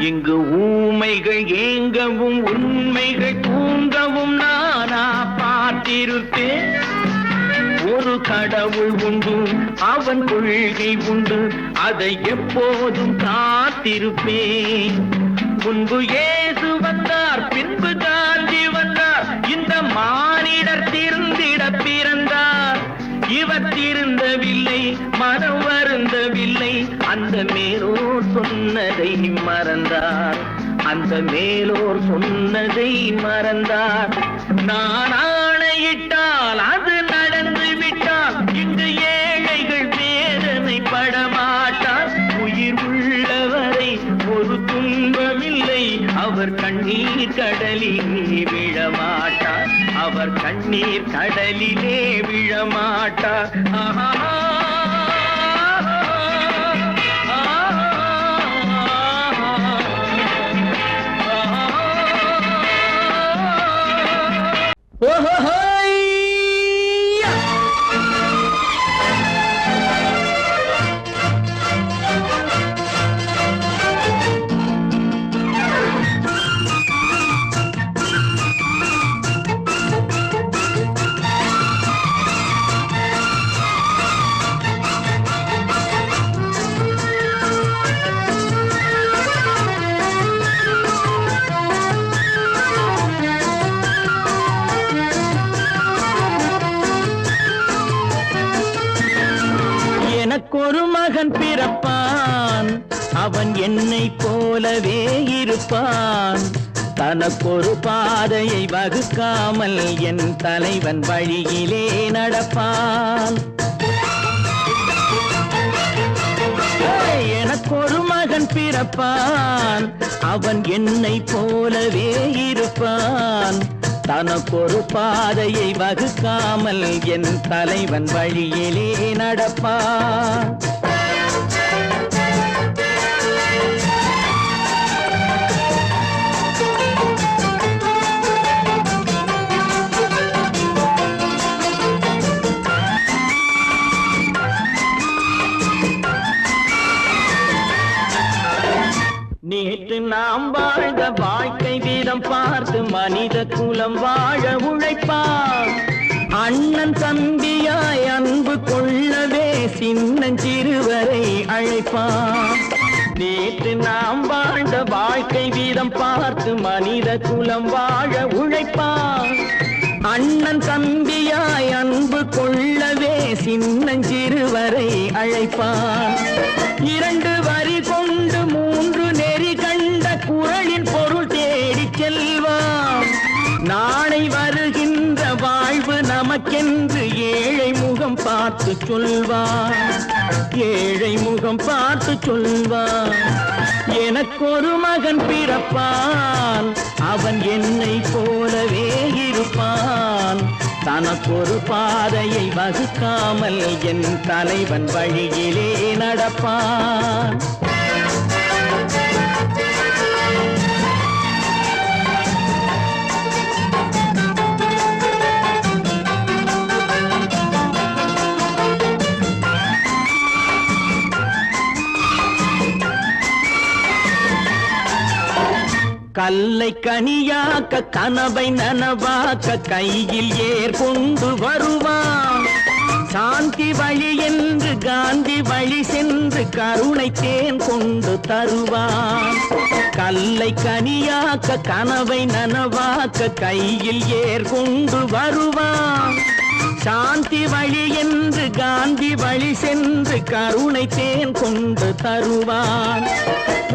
இங்கு ஊமைகள் ஏங்கவும் உண்மைகள் தூங்கவும் நானா பார்த்திருப்பேன். ஒரு கடவுள் உண்டு, அவன் கொள்கை உண்டு, அதை எப்போதும் காத்திருப்பேன். முன்பு இயேசு வந்தார், பின்பு காந்தி வந்தார், இந்த மானிடர் திருந்திட பிறந்தார். இவர் திருந்தவில்லை, மனம் வருந்தவில்லை, அந்த மேலோர் சொன்னதை மறந்தார். அந்த மேலோர் சொன்னதை மறந்தார். நான் ஆணையிட்டால் அது நடந்து விட்டால் இங்கு ஏழைகள் வேதனை படமாட்டார். உயிர் உள்ளவரை ஒரு துன்பமில்லை, அவர் கண்ணீர் கடலிலே விழமாட்டார். அவர் கண்ணீர் கடலிலே விழமாட்டார். ஆஹா. எனக்கொரு மகன் பிறப்பான், அவன் என்னை போலவே இருப்பான். தனக்கொரு பாதையை வகுக்காமல் என் தலைவன் வழியிலே நடப்பான். எனக்கொரு மகன் பிறப்பான், அவன் என்னை போலவே இருப்பான். தனக்கொரு பாதையை வகுக்காமல் என் தலைவன் வழியிலே நடப்பான். நேற்று நாம் வாழ்ந்த வாழ்க்கை வீதம் பார்த்து மனித குலம் வாழ உழைப்பான். அண்ணன் தம்பியாய் அன்பு கொள்ளவே சின்னஞ்சிறுவரை அழைப்பான். நேற்று நாம் வாழ்ந்த வாழ்க்கை வீதம் பார்த்து மனித குலம் வாழ உழைப்பான். அண்ணன் தம்பியாய் அன்பு கொள்ளவே சின்னஞ்சிறுவரை அழைப்பான். இரண்டு வரி கொண்டு மூன்று நெறி கண்ட குறளின் பொருள் தேடிச் செல்வான். நாளை வருகின்ற வாழ்வு நமக்கென்று ஏழை முகம் பார்த்து சொல்வான். ஏழை முகம் பார்த்து சொல்வான். எனக்கொரு மகன் பிறப்பான், அவன் என்னை போலவே இருப்பான். தனக்கொரு பாதையை வகுக்காமல் என் தலைவன் வழியிலே நடப்பான். கல்லை கனியாக்க கனவை நனவாக்க கையில் ஏர் கொண்டு வருவான். சாந்தி வழி என்று காந்தி வழி சென்று கருணை தேன் கொண்டு தருவான். கல்லை கனியாக்க கனவை நனவாக்க கையில் ஏர் கொண்டு வருவான். சாந்தி வழி என்று காந்தி வழி சென்று கருணை தேன் கொண்டு தருவான்.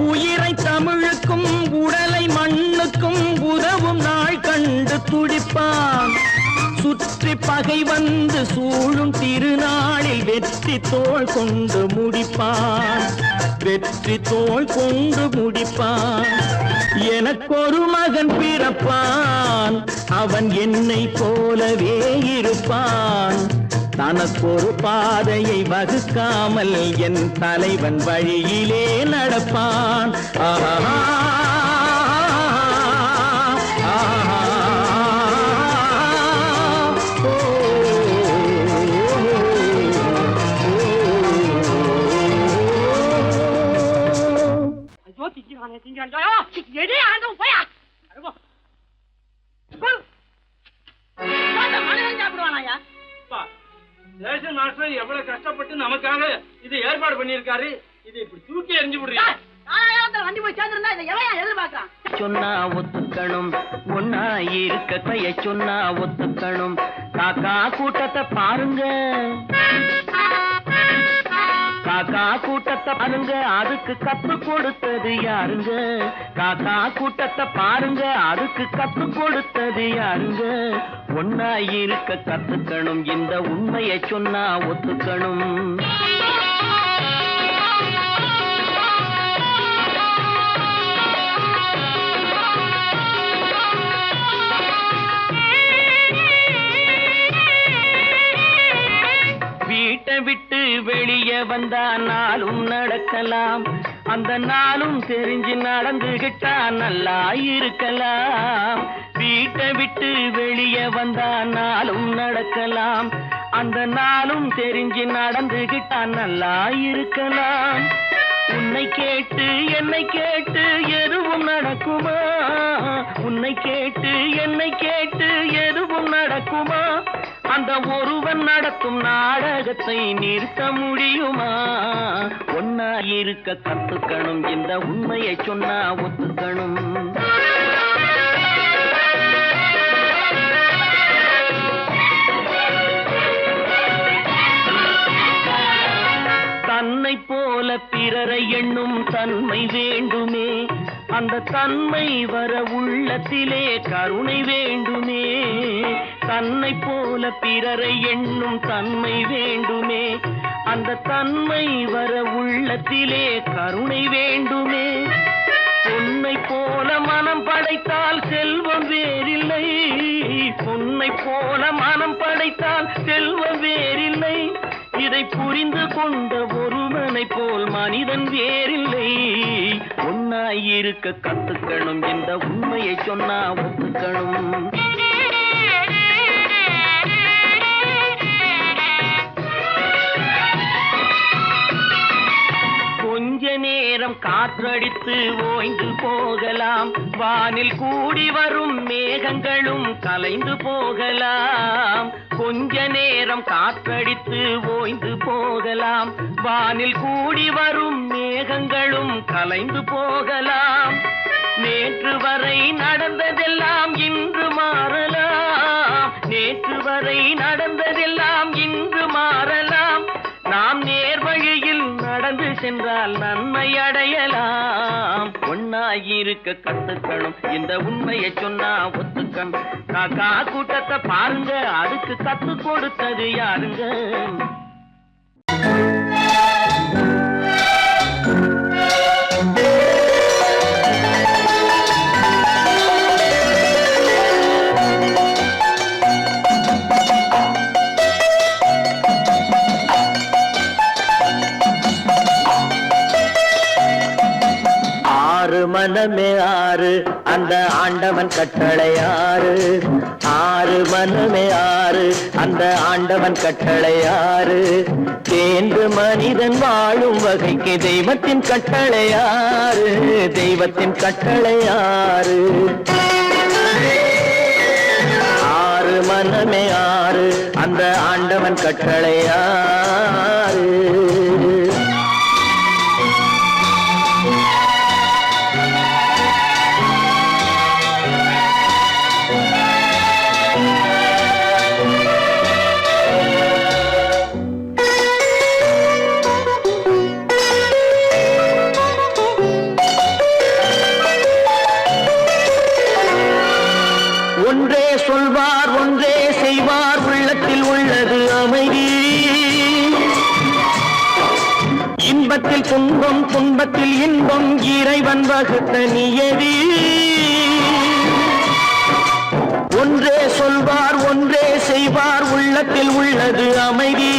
உயிரை தமிழுக்கும் உடலை மண்ணுக்கும் உதவும் நாள் கண்டு துடிப்பான். சுற்றி பகை வந்து சூழும் திருநாளில் வெற்றி தோள் கொண்டு முடிப்பான். வெற்றி தோள் கொண்டு முடிப்பான். எனக்கொரு மகன் பிறப்பான், அவன் என்னை போலவே இருப்பான். தனக்கொரு பாதையை வகுக்காமல் என் தலைவன் வழியிலே நடப்பான். ஆஹா ரேஷன் மாஸ்டர் எவ்வளவு கஷ்டப்பட்டு நமக்காக இது ஏற்பாடு பண்ணிருக்காரு. இது இப்படி தூக்கி எறிஞ்சு விடுறீங்க. வண்டி போய் சேர்ந்திருந்தா இதை எவன் எதிர்பார்க்கறான்? சொன்னா ஒத்துக்கணும், ஒன்னா இருக்க கைய சொன்னா ஒத்துக்கணும். காக்கா கூட்டத்தை பாருங்க, காக்கா கூட்டத்தை பாருங்க, அதுக்கு கத்து கொடுத்தது யாருங்க? காக்கா கூட்டத்தை பாருங்க, அதுக்கு கத்து கொடுத்தது யாருங்க? ஒன்னா இருக்க கத்துக்கணும், இந்த உண்மையை சொன்னா ஒத்துக்கணும். வீட்டை விட்டு வெளியே வந்தா நாளும் நடக்கலாம், அந்த நாளும் தெரிஞ்சு நடந்துகிட்டா நல்லா இருக்கலாம். வீட்டை விட்டு வெளியே வந்தா நாளும் நடக்கலாம், அந்த நாளும் தெரிஞ்சு நடந்துகிட்டா நல்லா இருக்கலாம். உன்னை கேட்டு என்னை கேட்டு எதுவும் நடக்குமா? உன்னை கேட்டு என்னை கேட்டு எதுவும் நடக்குமா? அந்த ஒருவன் நடத்தும் நாடகத்தை நிறுத்த முடியுமா? ஒன்னா இருக்க கத்துக்கணும், இந்த உண்மையை சொன்னா ஒத்துக்கணும். தன்னை போல பிறரை எண்ணும் தன்மை வேண்டுமே, அந்த தன்மை வர உள்ளத்திலே கருணை வேண்டுமே. தன்னை போல பிறரை எண்ணும் தன்மை வேண்டுமே, அந்த தன்மை வர உள்ளத்திலே கருணை வேண்டுமே. பொன்னை போல மனம் படைத்தால் செல்வம் வேறில்லை, பொன்னை போல மனம் படைத்தால் செல்வம் வேறில்லை. இதை புரிந்து கொண்ட ஒருவனை போல் மனிதன் வேறில்லை. ஒன்னாய் இருக்க கத்துக்கணும், இந்த உண்மையை சொன்னா ஒத்துக்கணும். கொஞ்ச நேரம் காற்றடித்து ஓய்ந்து போகலாம், வானில் கூடி வரும் மேகங்களும் கலைந்து போகலாம். கொஞ்ச நேரம் காற்றடித்து ஓய்ந்து போகலாம், வானில் கூடி வரும் மேகங்களும் கலைந்து போகலாம். நேற்று வரை நடந்ததெல்லாம் இன்று மாறலாம், நேற்று வரை நடந்ததெல்லாம் இன்று மாறலாம். நாம் நேர் வழியில் நடந்து சென்றால் நன்மை அடையலாம். ஒன்னாயிருக்க கத்துக்கணும், இந்த உண்மையை சொன்னா ஒத்துக்கணும். காக்கா கூட்டத்தை பாருங்க, அதுக்கு கத்து கொடுத்தது யாருங்க? மனமே ஆறு, அந்த ஆண்ட ஆண்டவன் கட்டளை ஆறு ஆறு மனமே ஆறு அந்த ஆண்டவன் கட்டளை ஆறு தேர்ந்து மனிதன் வாழும் வகைக்கு தெய்வத்தின் கட்டளை ஆறு தெய்வத்தின் கட்டளை ஆறு ஆறு மனமே ஆறு அந்த ஆண்டவன் கட்டளை ஆறு ஒன்றே சொல்வார் ஒன்றே செய்வார் உள்ளத்தில் உள்ளது அமைதி இன்பத்தில் துன்பம் துன்பத்தில் இன்பம் இறைவன் வகுத்த நியதி ஒன்றே சொல்வார் ஒன்றே செய்வார் உள்ளத்தில் உள்ளது அமைதி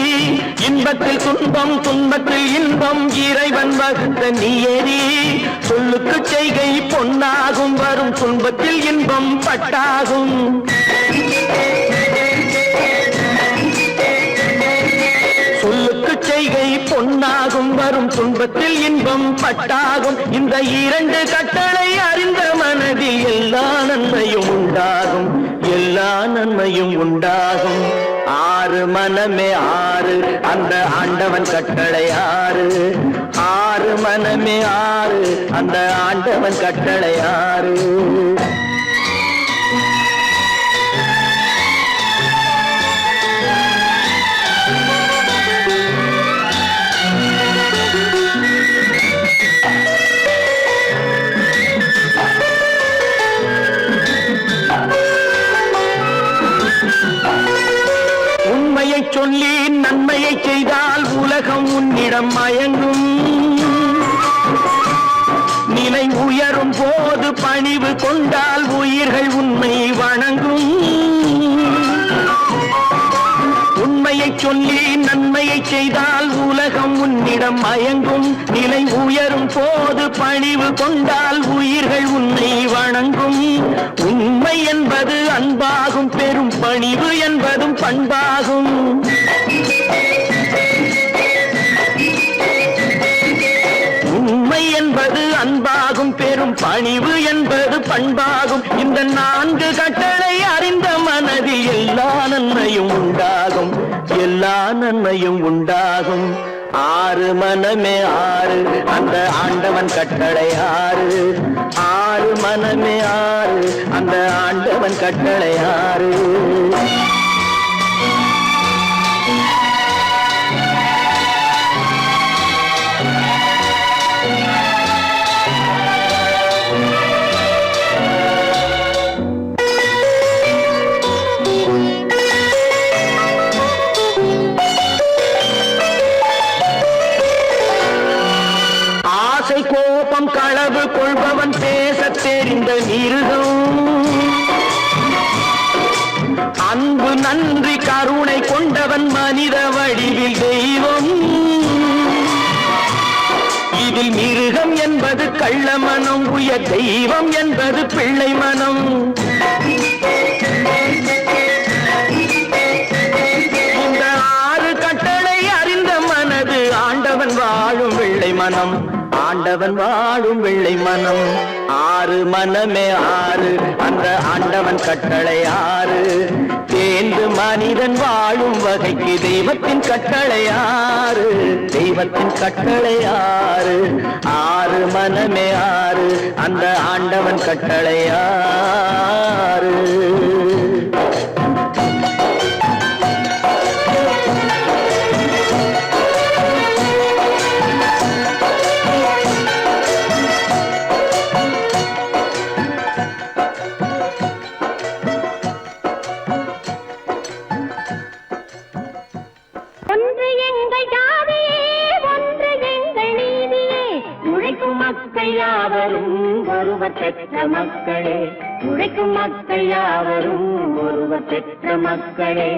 இன்பத்தில் துன்பம் துன்பத்தில் இன்பம் இறைவன் வகுத்த நியதி சொல்லுக்கு செய்கை பொன்னாகும் வரும் துன்பத்தில் இன்பம் பட்டாகும் சொல்லுக்கு செய்கை பொன்னாகும் வரும் துன்பத்தில் இன்பம் பட்டாகும் இந்த இரண்டு கட்டளை அறிந்த மனதில் எல்லா நன்மையும் உண்டாகும் எல்லா நன்மையும் உண்டாகும் ஆறு மனமே ஆறு அந்த ஆண்டவன் கட்டளை ஆறு ஆறு மனமே ஆறு அந்த ஆண்டவன் கட்டளை ஆறு உண்மையை சொல்லி நன்மையை செய்தால் உலகம் உன்னிடம் மயங்கும் நிலை உயரும் போது பணிவு கொண்டால் உயிர்கள் உண்மை வணங்கும் உண்மையை சொல்லி நன்மையை செய்தால் உலகம் உன்னிடம் மயங்கும் நிலை உயரும் போது பணிவு கொண்டால் உயிர்கள் உன்னை வணங்கும் உண்மை என்பது அன்பாகும் பெரும் பணிவு என்பதும் பண்பாகும் உண்மை என்பது அன்பாகும் பெரும் பணிவு என்பது பண்பாகும் இந்த நான்கு கட்டளை அறிந்த மனதில் எல்லா நன்மையும் உண்டாகும் எல்லா நன்மையும் உண்டாகும் ஆறு மனமே ஆறு அந்த ஆண்டவன் கட்டளை ஆறு ஆறு மனமே ஆறு அந்த ஆண்டவன் கட்டளை ஆறு கோபம் களவு கொள்பவன் பேசத் தெரிந்த மிருகம் அன்பு நன்றி கருணை கொண்டவன் மனித வடிவில் தெய்வம் இதில் மிருகம் என்பது கள்ள மனம் உயர் தெய்வம் என்பது பிள்ளை மனம் இந்த ஆறு கட்டளை அறிந்த மனது ஆண்டவன் வாழும் வெள்ளை மனம் ஆண்டவன் வாழும் வெள்ளை மனம் ஆறு மனமே ஆறு அந்த ஆண்டவன் கட்டளை ஆறு தேர்ந்து மனிதன் வாழும் வகைக்கு தெய்வத்தின் கட்டளை ஆறு தெய்வத்தின் கட்டளை ஆறு ஆறு மனமே ஆறு அந்த ஆண்டவன் கட்டளை ஆறு பெற்ற மக்களே உழைக்கும் மக்கள் யாவரும் ஒருவர் பெற்ற மக்களே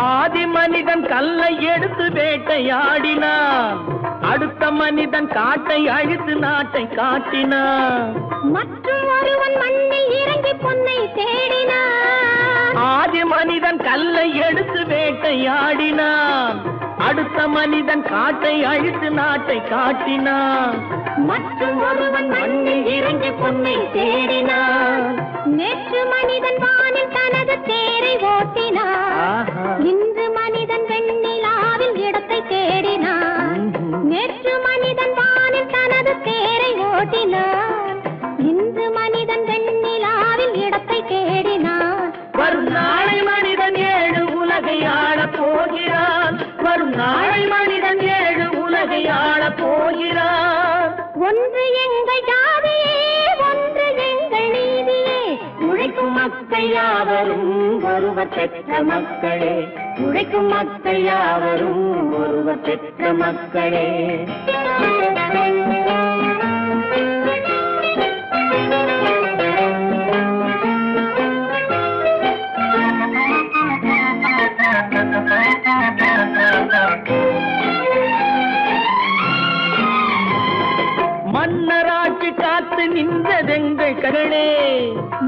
ஆதி மனிதன் கல்லை எடுத்து வேட்டையாடினான், அடுத்த மனிதன் காட்டை அழித்து நாட்டை காட்டினான். மற்றும் ஒருவன் மண்ணில் இறங்கி பொன்னை தேடினான். ஆதி மனிதன் கல்லை எடுத்து வேட்டையாடினான், அடுத்த மனிதன் காட்டை அழித்து நாட்டை காட்டினான். மற்றும் ஒருவன் மண்ணில் இறங்கி பொன்னை தேடினான். நேற்று மனிதன் வானில் தனது தேரை ஓட்டினான். இன்று மனிதன் வெண்ணிலாவில் இடத்தை தேடினான். நேற்று மனிதன் வானில் தனது தேரை ஓட்டினான். இன்று மனிதன் வெண்ணிலாவில் இடத்தை தேடினான். வரும் நாளை மனிதன் 7 உலகை ஆளப் போகிறான். வரும் நாளை மனிதன் 7 உலகை ஆளப் போகிறான். ஒன்று எங்கள் ஜாதியே, ஒன்று எங்கள் நீதியே. உழைக்கும் மக்கள் யாவரும் ஒருவர் பெற்ற மக்களே. உழைக்கும் மக்கள் யாவரும் ஒருவர் பெற்ற மக்களே. மன்னராட்சி காத்து நின்றதெங்கள் கரளே,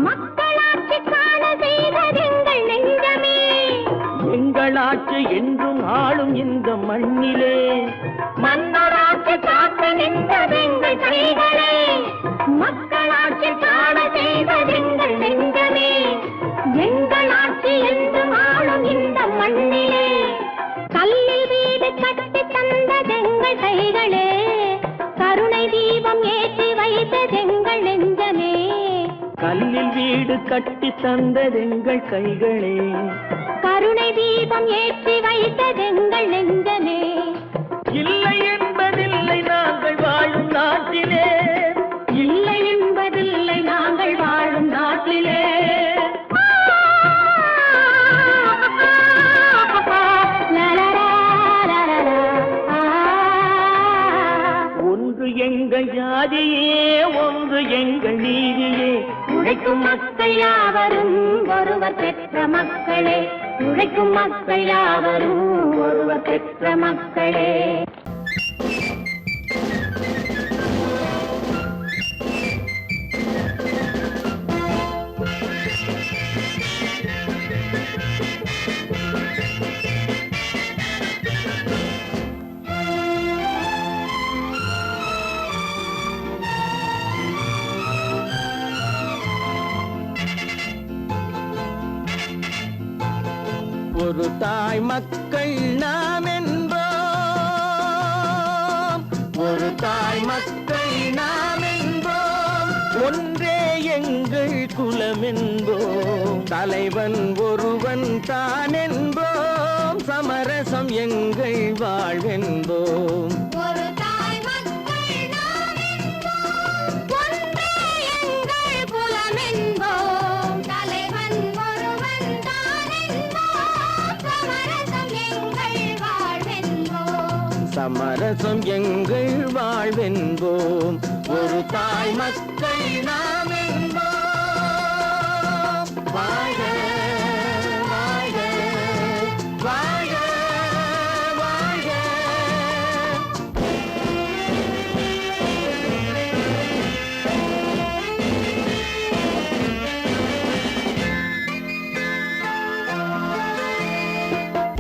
மக்களாட்சி காண செய்ததெங்கள் நெஞ்சமே. எங்களாட்சி என்றும் ஆளும் இந்த மண்ணிலே. மன்னராட்சி காத்து நின்றதெங்கள் கைகளே, மக்களாட்சி காண செய்ததெங்கள் நெஞ்சமே. எங்களாட்சி என்றும் ஆளும் இந்த மண்ணிலே. கல்லில் வீடு கட்டி தந்ததெங்கள் கைகளே, கருணை தீபம் ஏற்றி வைத்ததெங்கள் நெஞ்சமே. கல்லில் வீடு கட்டி தந்ததெங்கள் கைகளே, கருணை தீபம் ஏற்றி வைத்ததெங்கள் நெஞ்சமே. இல்லை என்பதில்லை நாங்கள் வாழும் நாட்டிலே. இல்லை என்பதில்லை நாங்கள் வாழும் நாட்டிலே. ஒன்று எங்கள் ஜாதியே, ஒன்று எங்கள் நீதியே. உழைக்கும் மக்கள் யாவரும் ஒருவர் பெற்ற மக்களே. உழைக்கும் மக்கள் யாவரும் ஒருவர் பெற்ற மக்களே. ஒரு தாய் மக்கள் நாம் என்போம், ஒரு தாய் மக்கள் நாம் என்போம். ஒன்றே எங்கள் குலம் என்போம், தலைவன் ஒருவன் தான் என்போம். சமரசம் எங்கள் வாழ்வென்போம். ஒரு தாய் மக்கள் நாம் என்போம், ஒன்றே எங்கள் குலம் என்போம். தலைவன் ஒருவன் தான் என்போம். சமரசம் எங்கள் வாழ்வென்போம். சமரசம் எங்கள் வாழ்வென்போம். ஒரு தாய் மக்கள் நாம் என்போம். வாழ்க வாழ்க வாழ்க வாழ்க.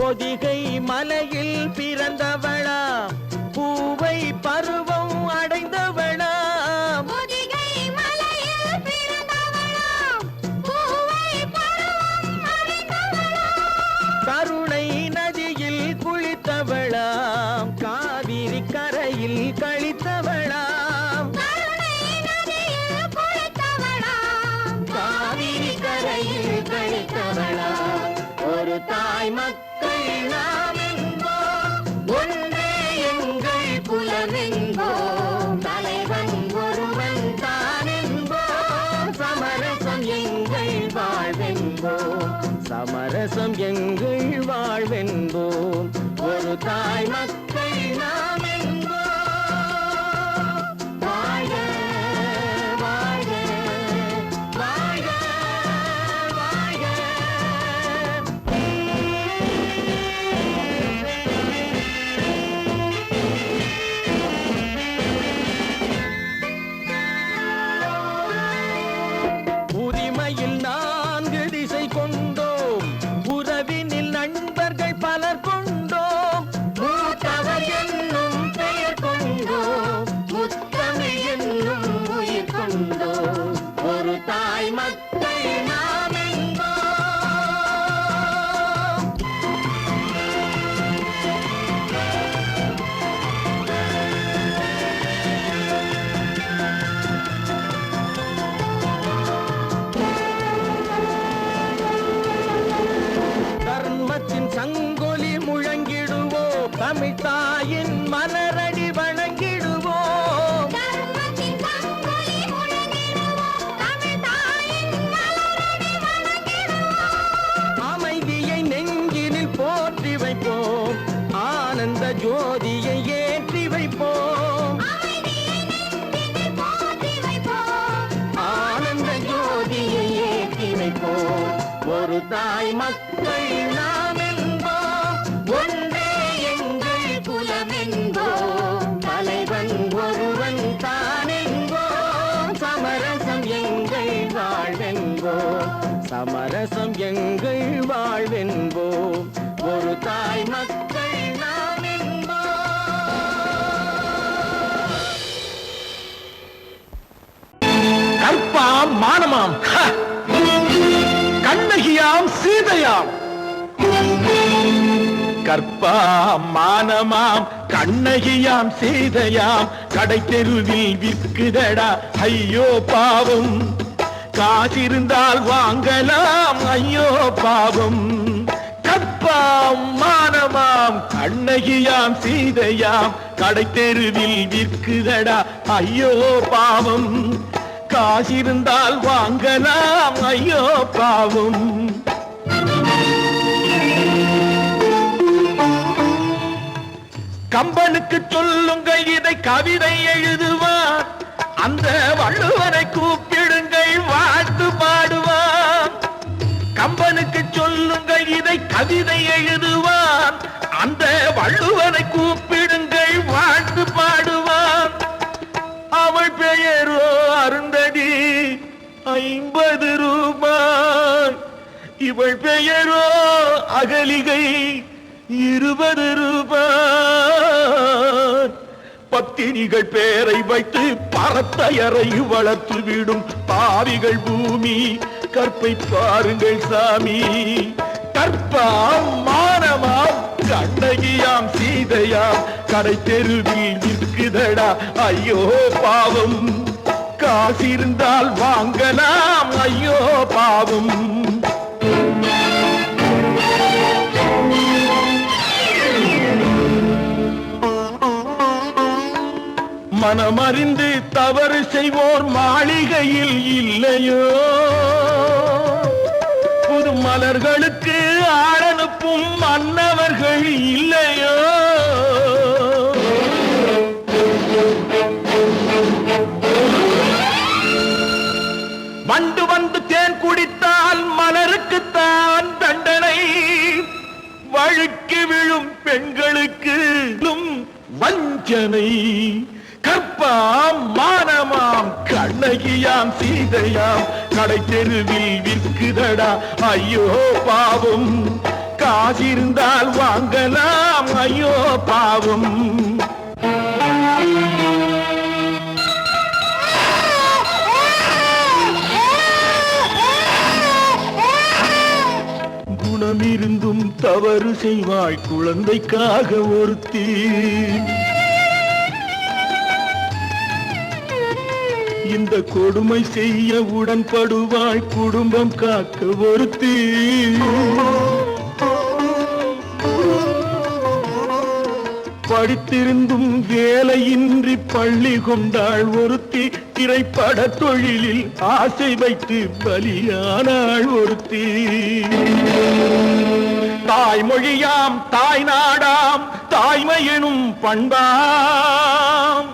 பொதிகை மலையில் பிறந்தவளா, பூவை பருவம் அடைந்தவளா. பொதிகை மலையில் பிறந்தவளாம், பூவை பருவம் அடைந்தவளாம். கருணை நதியில் குளித்தவளாம், காவிரி கரையில் கழித்தவளாம். கருணை நதியில் குளித்தவளாம், காவிரி கரையில் கழித்தவளாம். ஒரு தாய் மக்கள் நாம் என்போம், ஒன்றே எங்கள் குலம் என்போம். தலைவன் ஒருவன் தான் என்போம். சமரசம் எங்கள் வாழ்வென்போம். சமரசம் எங்கள் வாழ்வென்போம். ஒரு தாய் மக்கள் நாம் என்போம். வாழ்க வாழ்க ஒரு தாய் மக்கள் நாம் என்போம், ஒன்றே எங்கள் குலம் என்போம், தலைவன் ஒருவன் தான் என்போம், சமரசம் எங்கள் வாழ்வென்போம், சமரசம் எங்கள் வாழ்வென்போம், ஒரு தாய் மக்கள் நாம் என்போம். கற்பாம் மானமாம், கண்ணகியாம் சீதையாம். கற்பாம் மானமாம் கண்ணகியாம் சீதையாம், கடை தெருவில் விற்குதடா ஐயோ பாவம், காசிருந்தால் வாங்கலாம் ஐயோ பாவம். கற்பாம் மானமாம் கண்ணகியாம் சீதையாம், கடை தெருவில் விற்குதடா ஐயோ பாவம், காசிருந்தால் வாங்கலாம் ஐயோ பாவம். கம்பனுக்கு சொல்லுங்கள் இதை கவிதை எழுதுவான், அந்த வள்ளுவனை கூப்பிடுங்கள் வாழ்த்து பாடுவான். கம்பனுக்கு சொல்லுங்கள் இதை கவிதை எழுதுவான், அந்த வள்ளுவனை கூப்பிடுங்கள் வாழ்த்து பாடுவான். அவள் பெயரோ அருந்ததி 50 ரூபாய், இவள் பெயரோ அகலிகை 20 ரூபாய். பத்தினிகள் பேரை வைத்து பரத்தையரை வளர்த்து விடும் பாவிகள் பூமி, கற்பை பாருங்கள் சாமி. கற்பாம் மானமாம் கண்ணகியாம் சீதையாம், கடை தெருவில் விற்குதடா ஐயோ பாவம், காசிருந்தால் வாங்கலாம் ஐயோ பாவம். மனமறிந்து தவறு செய்வோர் மாளிகையில் இல்லையோ, புது மலர்களுக்கு ஆளனுப்பும் மன்னவர்கள் இல்லையோ. வண்டு வந்து தேன் குடித்தால் மலருக்குத்தான் தண்டனை, வழுக்கி விழும் பெண்களுக்கு வஞ்சனை. கற்பாம் மானமாம் கண்ணகியாம் சீதையாம், கடை தெருவில் விற்குதடா ஐயோ பாவம், காசிருந்தால் வாங்கலாம் ஐயோ பாவம். குணமிருந்தும் தவறு செய்வாய் குழந்தைக்காக ஒருத்தி, இந்த கொடுமை செய்ய உடன்படுவாய் குடும்பம் காக்க ஒருத்தி. படித்திருந்தும் வேலையின்றி பள்ளி கொண்டாள் ஒருத்தி, திரைப்பட தொழிலில் ஆசை வைத்து பலியானாள் ஒருத்தி. தாய்மொழியாம் தாய் நாடாம் தாய்மை எனும் பண்பாம்,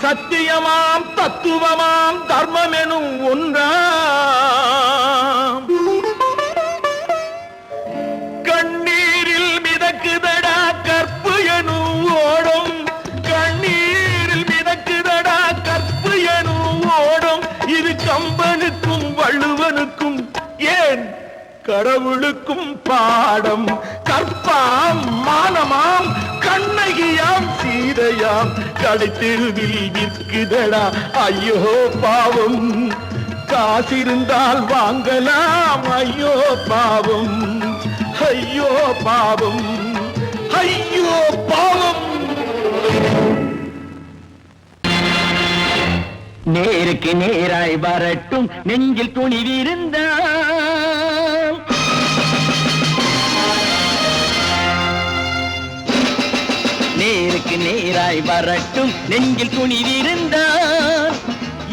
சத்தியமாம் தத்துவமாம் தர்மம் எனும் ஒன்றாம். கண்ணீரில் மிதக்குதடா கற்பு எனும் ஓடும், கண்ணீரில் மிதக்குதடா கற்பு எனும் ஓடும். இது கம்பனுக்கும் வள்ளுவனுக்கும் ஏன் கடவுளுக்கும் பாடம். கற்பாம் மானமாம் கண்ணகியாம் சீதையாம், கடை தெருவில் விற்குதடா ஐயோ பாவம், காசிருந்தால் வாங்கலாம் ஐயோ பாவம், ஐயோ பாவம், ஐயோ பாவம். நேருக்கு நேராய் வரட்டும் நெஞ்சில் துணிவிருந்தால், நேருக்கு நேராய் வரட்டும் நெஞ்சில் துணிவிருந்தால்,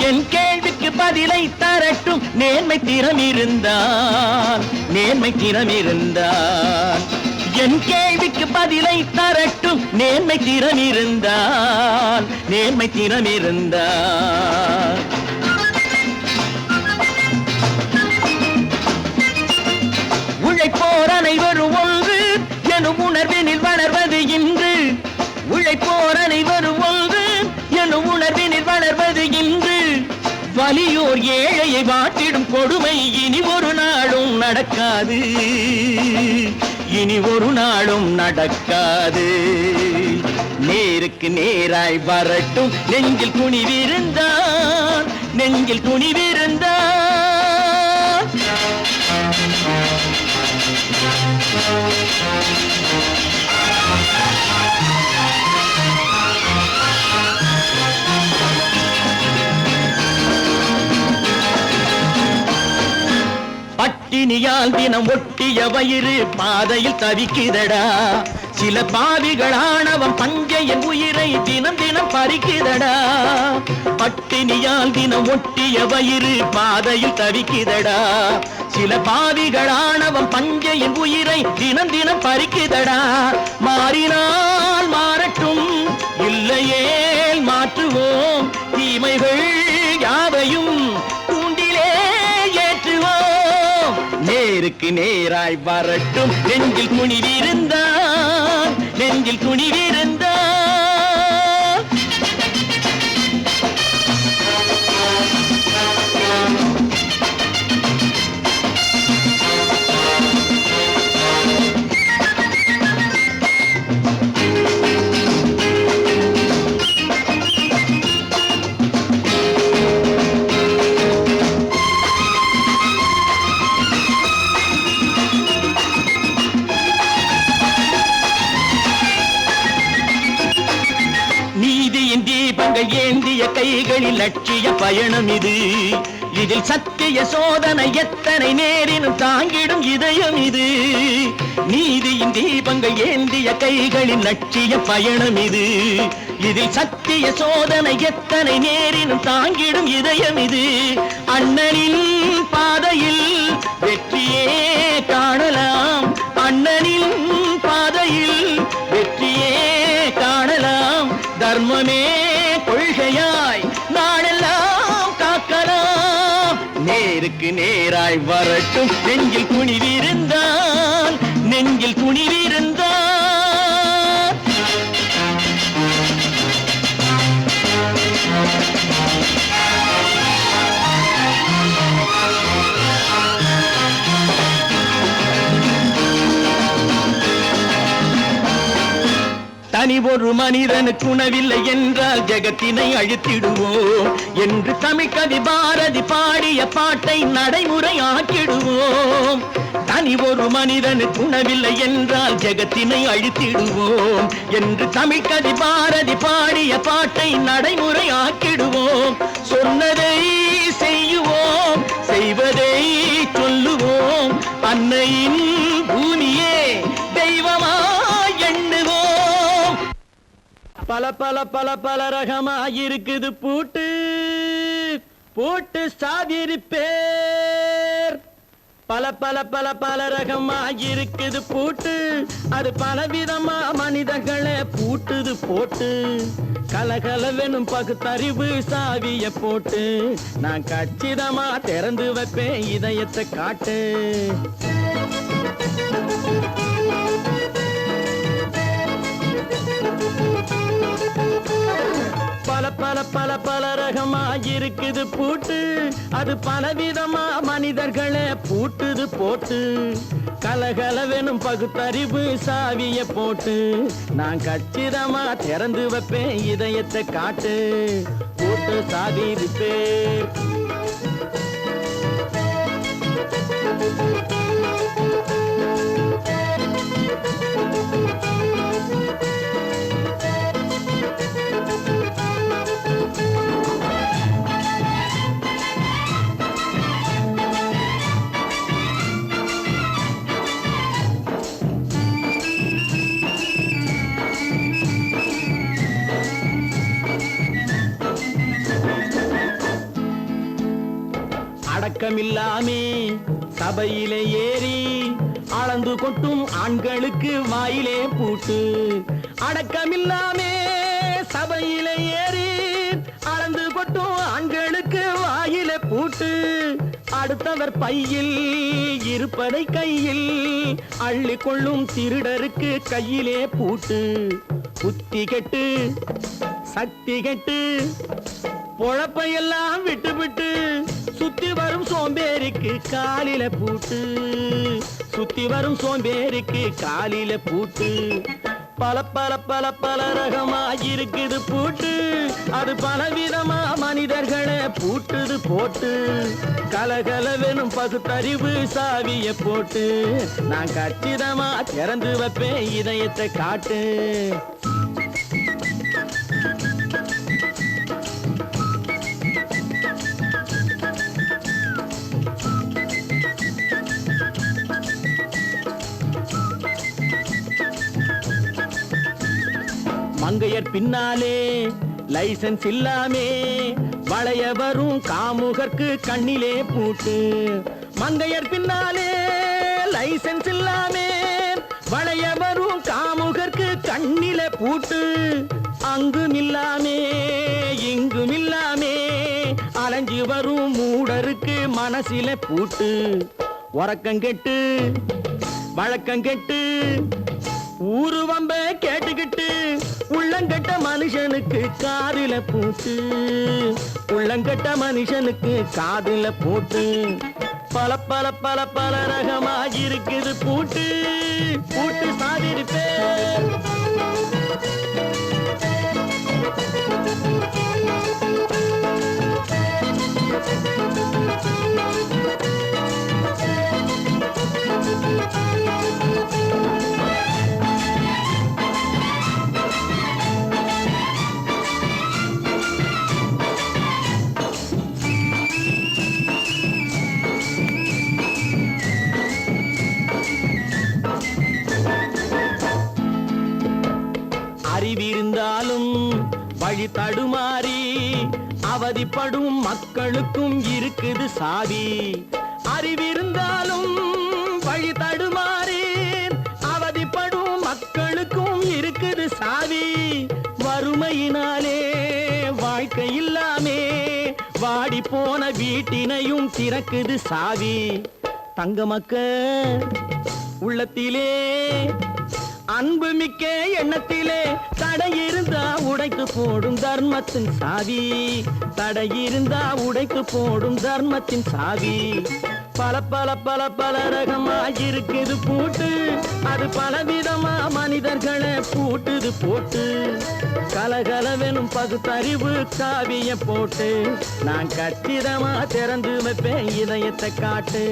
என் கேள்விக்கு பதிலை தரட்டும் நேர்மை திறம் இருந்தால், நேர்மை திறம் இருந்தால். என் கேள்விக்கு பதிலை தரட்டும் நேர்மை திறம் இருந்தால், நேர்மை திறம் இருந்தால். எளியோர் ஏழையை வாட்டிடும் கொடுமை இனி ஒரு நாளும் நடக்காது, இனி ஒரு நாளும் நடக்காது. நேருக்கு நேராய் வரட்டும் நெஞ்சில் துணிவிருந்தான், நெஞ்சில் துணிவிருந்தான். பட்டினியால் தினம் ஒட்டிய வயிறு பாதையில் தவிக்குதடா, சில பாவிகளானவன் பஞ்சையின் உயிரை தினம் தினம் பறிக்குதடா. பட்டினியால் தினம் ஒட்டிய வயிறு பாதையில் தவிக்குதடா, சில பாவிகளானவன் பஞ்சையின் உயிரை தினம் தினம் பறிக்குதடா. மாறினால் மாறட்டும், இல்லையே மாற்றுவோம், தீமைகள் யாவையும் தூண்டிலே ஏற்றுவோம். நேருக்கு நேராய் வரட்டும் நெஞ்சில் துணிவிருந்தான், நெஞ்சில் துணிவிருந்தான். தீபங்கள் ஏந்திய கைகளில் லட்சிய பயணம் இது, இதில் சத்திய சோதனை எத்தனை நேரினும் தாங்கிடும் இதயம் இது. நீதியின் தீபங்கள் ஏந்திய கைகளில் லட்சிய பயணம் இது, இதில் சத்திய சோதனை எத்தனை நேரினும் தாங்கிடும் இதயம் இது. அண்ணனின் பாதையில் வெற்றியே காணலாம், அண்ணனின் பாதையில் வெற்றியே காணலாம். தர்மமே கொள்கையாய் நாளெல்லாம் காக்கலாம். நேருக்கு நேராய் வரட்டும் நெஞ்சில் துணிவிருந்தான், நெஞ்சில் துணிவிருந்தான். தனி ஒரு மனிதனுக்கு உணவில்லை என்றால் ஜெகத்தினை அழித்திடுவோம் என்று தமிழ் கவி பாரதி பாடிய பாட்டை நடைமுறையாக்கிடுவோம். தனி ஒரு மனிதனுக்கு உணவில்லை என்றால் ஜெகத்தினை அழித்திடுவோம் என்று தமிழ் கவி பாரதி பாடிய பாட்டை நடைமுறையாக்கிடுவோம். சொன்னதை செய்யுவோம், செய்வதை சொல்லுவோம், அன்னையின் பூமியே தெய்வமா எண்ணுவோம். பல பல பல பல ரகமாயிருக்குது பூட்டு, பூட்டு சாதிருப்பேர். பல பல பல பல ரகமாயிருக்குது பூட்டு, அது பலவிதமா மனிதர்களை பூட்டுது போட்டு. கலகலவெனும் பகுத்தறிவு சாவிய போட்டு நான் கச்சிதமா திறந்து வைப்பேன் இதயத்தை காட்டு. பல பல பல பல ரகமாயிருக்குது பூட்டு, அது பலவிதமா மனிதர்களை பூட்டுது போட்டு. கலகலவெனும் பகுத்தறிவு சாவிய போட்டு நான் கச்சிதமா திறந்து வைப்பேன் இதயத்தை காட்டு. பூட்டு சாதிருப்பேர். அடக்கமில்லாமே சபையிலே ஏறி அளந்து கொட்டும் ஆண்களுக்கு வாயிலே பூட்டு. அடக்கமில்லாமே சபையிலே ஏறி அளந்து கொட்டும் ஆண்களுக்கு வாயிலே பூட்டு. அடுத்தவர் பையில் இருப்பதை கையில் அள்ளிக்கொள்ளும் திருடருக்கு கையிலே பூட்டு. புத்தி கெட்டு சக்தி கெட்டு பொழப்பையெல்லாம் விட்டு விட்டு காலில பூட்டு, சுத்தி வரும் சோம்பேறிக்கு காலில பூட்டு. பல பல பல பல ரகமா இருக்குது பூட்டு, அது பலவிதமா மனிதர்களை பூட்டுது போட்டு. கலகலவெனும் பகுத்தறிவு சாவிய போட்டு, நான் கச்சிதமா திறந்து வைப்பேன் இதயத்தை காட்டு. மங்கையர் பின்னாலே லைசன்ஸ் இல்லாமே வளைய வரும் காமுகர்க்கு கண்ணிலே பூட்டு. மங்கையர் பின்னாலே லைசன்ஸ் இல்லாமே வளைய வரும் காமுகர்க்கு கண்ணிலே பூட்டு. அங்கும் இல்லாமே இங்கும் இல்லாமே அலைஞ்சு வரும் மூடருக்கு மனசில பூட்டு. உறக்கம் கெட்டு வழக்கம் கெட்டு ஊரு வம்ப கேட்டுக்கிட்டு உள்ளங்கட்ட மனுஷனுக்கு காதுல பூட்டு, உள்ளங்கட்ட மனுஷனுக்கு காதுல பூட்டு. பல பல பல பல ரகமா இருக்குது பூட்டு, பூட்டு சாதிருப்பேன். அறிவிருந்தாலும் வழி தடுமாறி அவதிப்படும் மக்களுக்கும் இருக்குது சாவி. அறிவிருந்தாலும் வழி தடுமாறி அவதிப்படும் மக்களுக்கும் இருக்குது சாவி. வறுமையினாலே வாழ்க்கை இல்லாமே வாடி போன வீட்டினையும் திறக்குது சாவி. தங்க மக்க உள்ளத்திலே அன்பு மிக்க எண்ணத்திலே தடை இருந்தா உடைத்து போடும் தர்மத்தின் சாவி, தடை இருந்தா உடைத்து போடும் தர்மத்தின் சாவி. பல பல பல பல ரகமா இருக்குது பூட்டு, அது பலவிதமா மனிதர்களை பூட்டுது போட்டு. கலகலவெனும் பகுத்தறிவு சாவிய போட்டு, நான் கச்சிதமா திறந்து வைப்பேன் இதயத்தை காட்டு.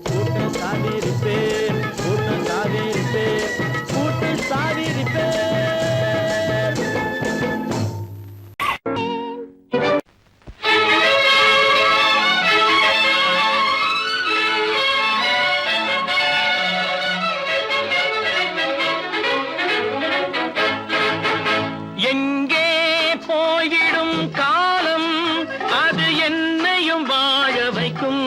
பூட்டு சாவிருப்பேன், பூட்டு சாவிருப்பேன், பூட்டு சாவிருப்பேன். எங்கே போய்விடும் காலம் அது என்னையும் வாழ வைக்கும்.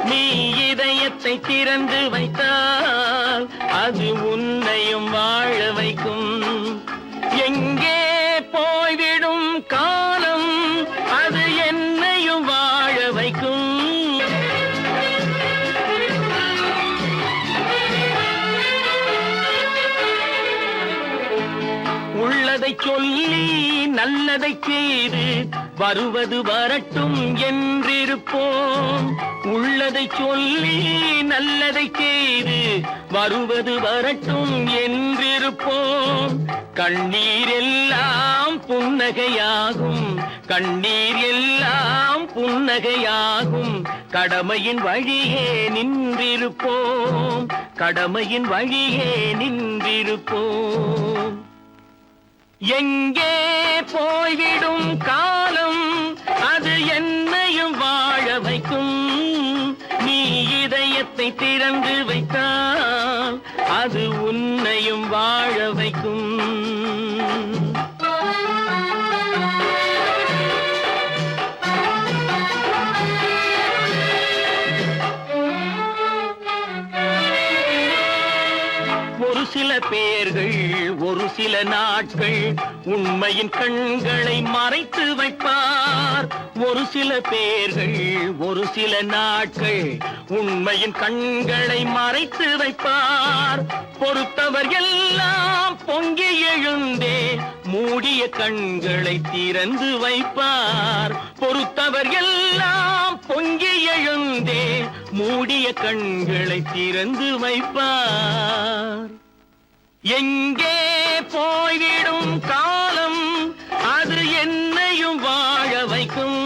நீ இதயத்தை திறந்து வைத்தால் அது உன்னையும் வாழ வைக்கும். எங்கே போய்விடும் காலம் அது என்னையும் வாழ வைக்கும். உள்ளதை சொல்லி நல்லதை செய்து வருவது வரட்டும் என்றிருப்போம். உள்ளதை சொல்லி நல்லதை செய்து வருவது வரட்டும் என்றிருப்போம். கண்ணீர் எல்லாம் புன்னகையாகும், கண்ணீர் எல்லாம் புன்னகையாகும். கடமையின் வழியே நின்றிருப்போம், கடமையின் வழியே நின்றிருப்போம். எங்கே போய்விடும் காலம் அது என்னையும் வாழ வைக்கும். நீ இதயத்தை திறந்து வைத்தால் அது உன்னையும் வாழ வைக்கும். ஒரு சில பேர்கள் ஒரு சில நாட்கள் உண்மையின் கண்களை மறைத்து வைப்பார். ஒரு சில பேர்கள் ஒரு சில நாட்கள் உண்மையின் கண்களை மறைத்து வைப்பார். பொறுத்தவர் எல்லாம் பொங்கி எழுந்தே மூடிய கண்களை திறந்து வைப்பார். பொறுத்தவர் எல்லாம் பொங்கி எழுந்தே மூடிய கண்களை திறந்து வைப்பார். எங்கே போய்விடும் காலம் அது என்னையும் வாழ வைக்கும்.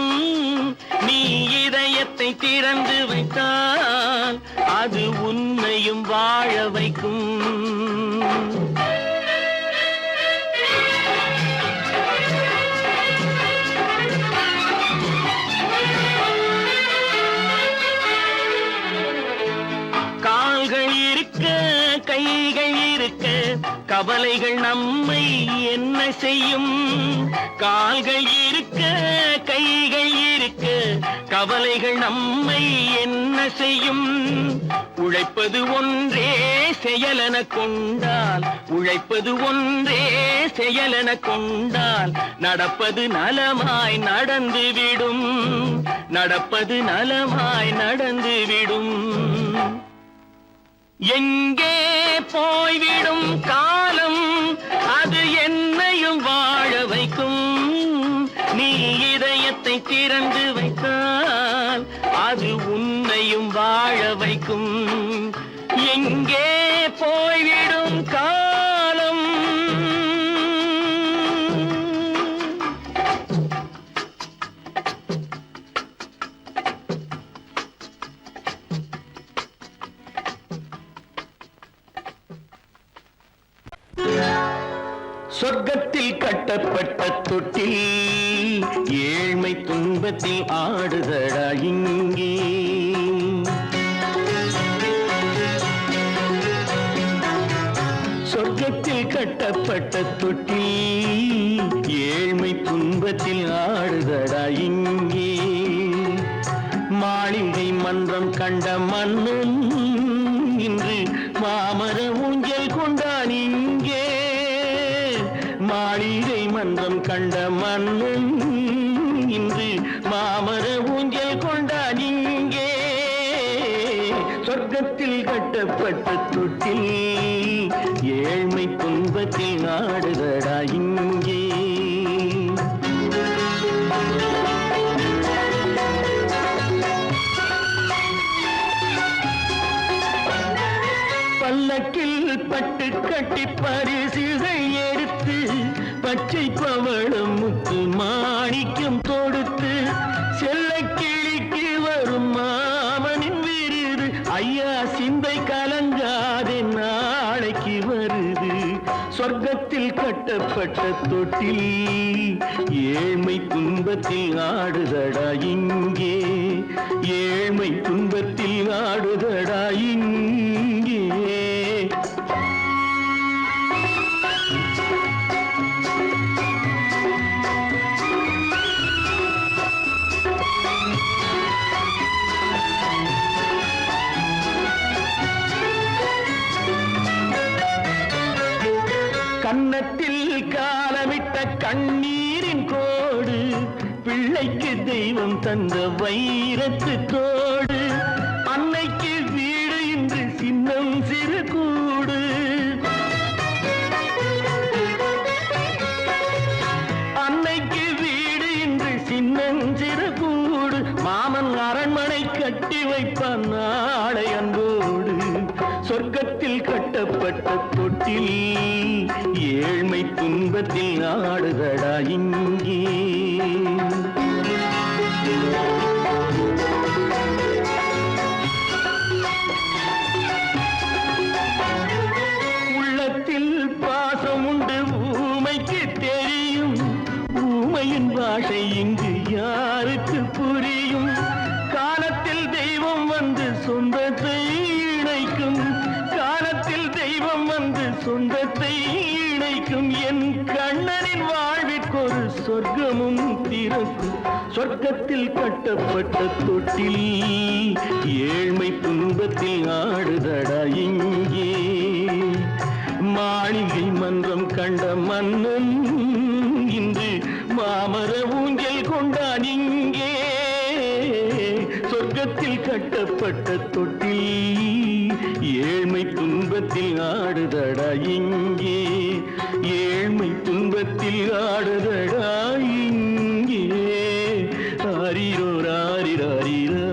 நீ இதயத்தை திறந்து வைத்தால் அது உன்னையும் வாழ வைக்கும். கால்கள் இருக்க கைகள் இருக்க கவலைகள் நம்மை என்ன செய்யும். கால்கள் இருக்க கைகள் இருக்க கவலைகள் நம்மை என்ன செய்யும். உழைப்பது ஒன்றே செயலென கொண்டால் உழைப்பது ஒன்றே செயலென கொண்டால் நடப்பது நலமாய் நடந்துவிடும். நடப்பது நலமாய் நடந்துவிடும். எங்கே போய்விடும் காலம் அது என்னையும் வாழ வைக்கும். நீ இதயத்தை திறந்து வைத்தால் அது உன்னையும் வாழ வைக்கும். எங்கே போய்விடும் காலம். சொர்க்கத்தில் கட்டப்பட்ட தொட்டில் ஏழ்மை துன்பத்தில் ஆடுதடா இங்கே. சொர்க்கத்தில் கட்டப்பட்ட தொட்டில் ஏழ்மை துன்பத்தில் ஆடுதடா இங்கே. மாளிகை மன்றம் கண்ட மன்னன் இன்று மாமர ஊஞ்சல் கொண்டான் இங்கே. மாளிகை மன்றம் கண்ட மன்னன் இன்று மாமர ஊஞ்சல் கொண்டான் இங்கே. சொர்க்கத்தில் கட்டப்பட்ட தொட்டில் ஏழ்மை துன்பத்தில் நாடுதடா இங்கே. பல்லக்கில் பட்டு கட்டி பரிசுகள் எடுத்து பச்சை பவளம் முத்து மாணிக்கம் தொடுத்து செல்ல கிளிக்கு வரும் மாமனின் விருது. ஐயா சிந்தை கலங்காதே நாளைக்கு வருது. சொர்க்கத்தில் கட்டப்பட்ட தொட்டில் ஏழ்மை துன்பத்தில் ஆடுதடா இங்கே. ஏழ்மை துன்பத்தில் ஆடுதடா இங்கே. கன்னத்தில் காலமிட்ட கண்ணீரின் கோடு பிள்ளைக்கு தெய்வம் தந்த வைரத்து தோடு. அன்னைக்கு வீடு இன்று சின்னம் சிறு கூடு. அன்னைக்கு வீடு இன்று சின்னம் சிறு கூடு. மாமன் அரண்மனை கட்டி வைப்பான் நாளை அன்போடு. சொர்க்கத்தில் கட்டப்பட்ட தொட்டில் ஏழ்மை துன்பத்தில் ஆடுதடா இங்கே. உள்ளத்தில் பாசம் உண்டு ஊமைக்கு தெரியும். ஊமையின் பாஷை இங்கு யாருக்கு புரியும். காலத்தில் தெய்வம் வந்து சொந்தத்தை இணைக்கும். காலத்தில் தெய்வம் வந்து சொந்தத்தை இணைக்கும். என் கண்ணனின் வாழ்விற்கொரு சொர்க்கமும் திறக்கும். சொர்க்கத்தில் கட்டப்பட்ட தொட்டில் ஏழ்மை துன்பத்தில் ஆடுதடா இங்கே. மாளிகை மன்றம் கண்ட மன்னன் இன்று மாமர ஊஞ்சல் கொண்டான் இங்கே. சொர்க்கத்தில் கட்டப்பட்ட தொட்டில் ஏழ்மை துன்பத்தில் ஆடுதடா இங்கே. ஏழ்மை துன்பத்தில் ஆடுதடா இங்கே. ஆரிரோ ராரிராரிரா.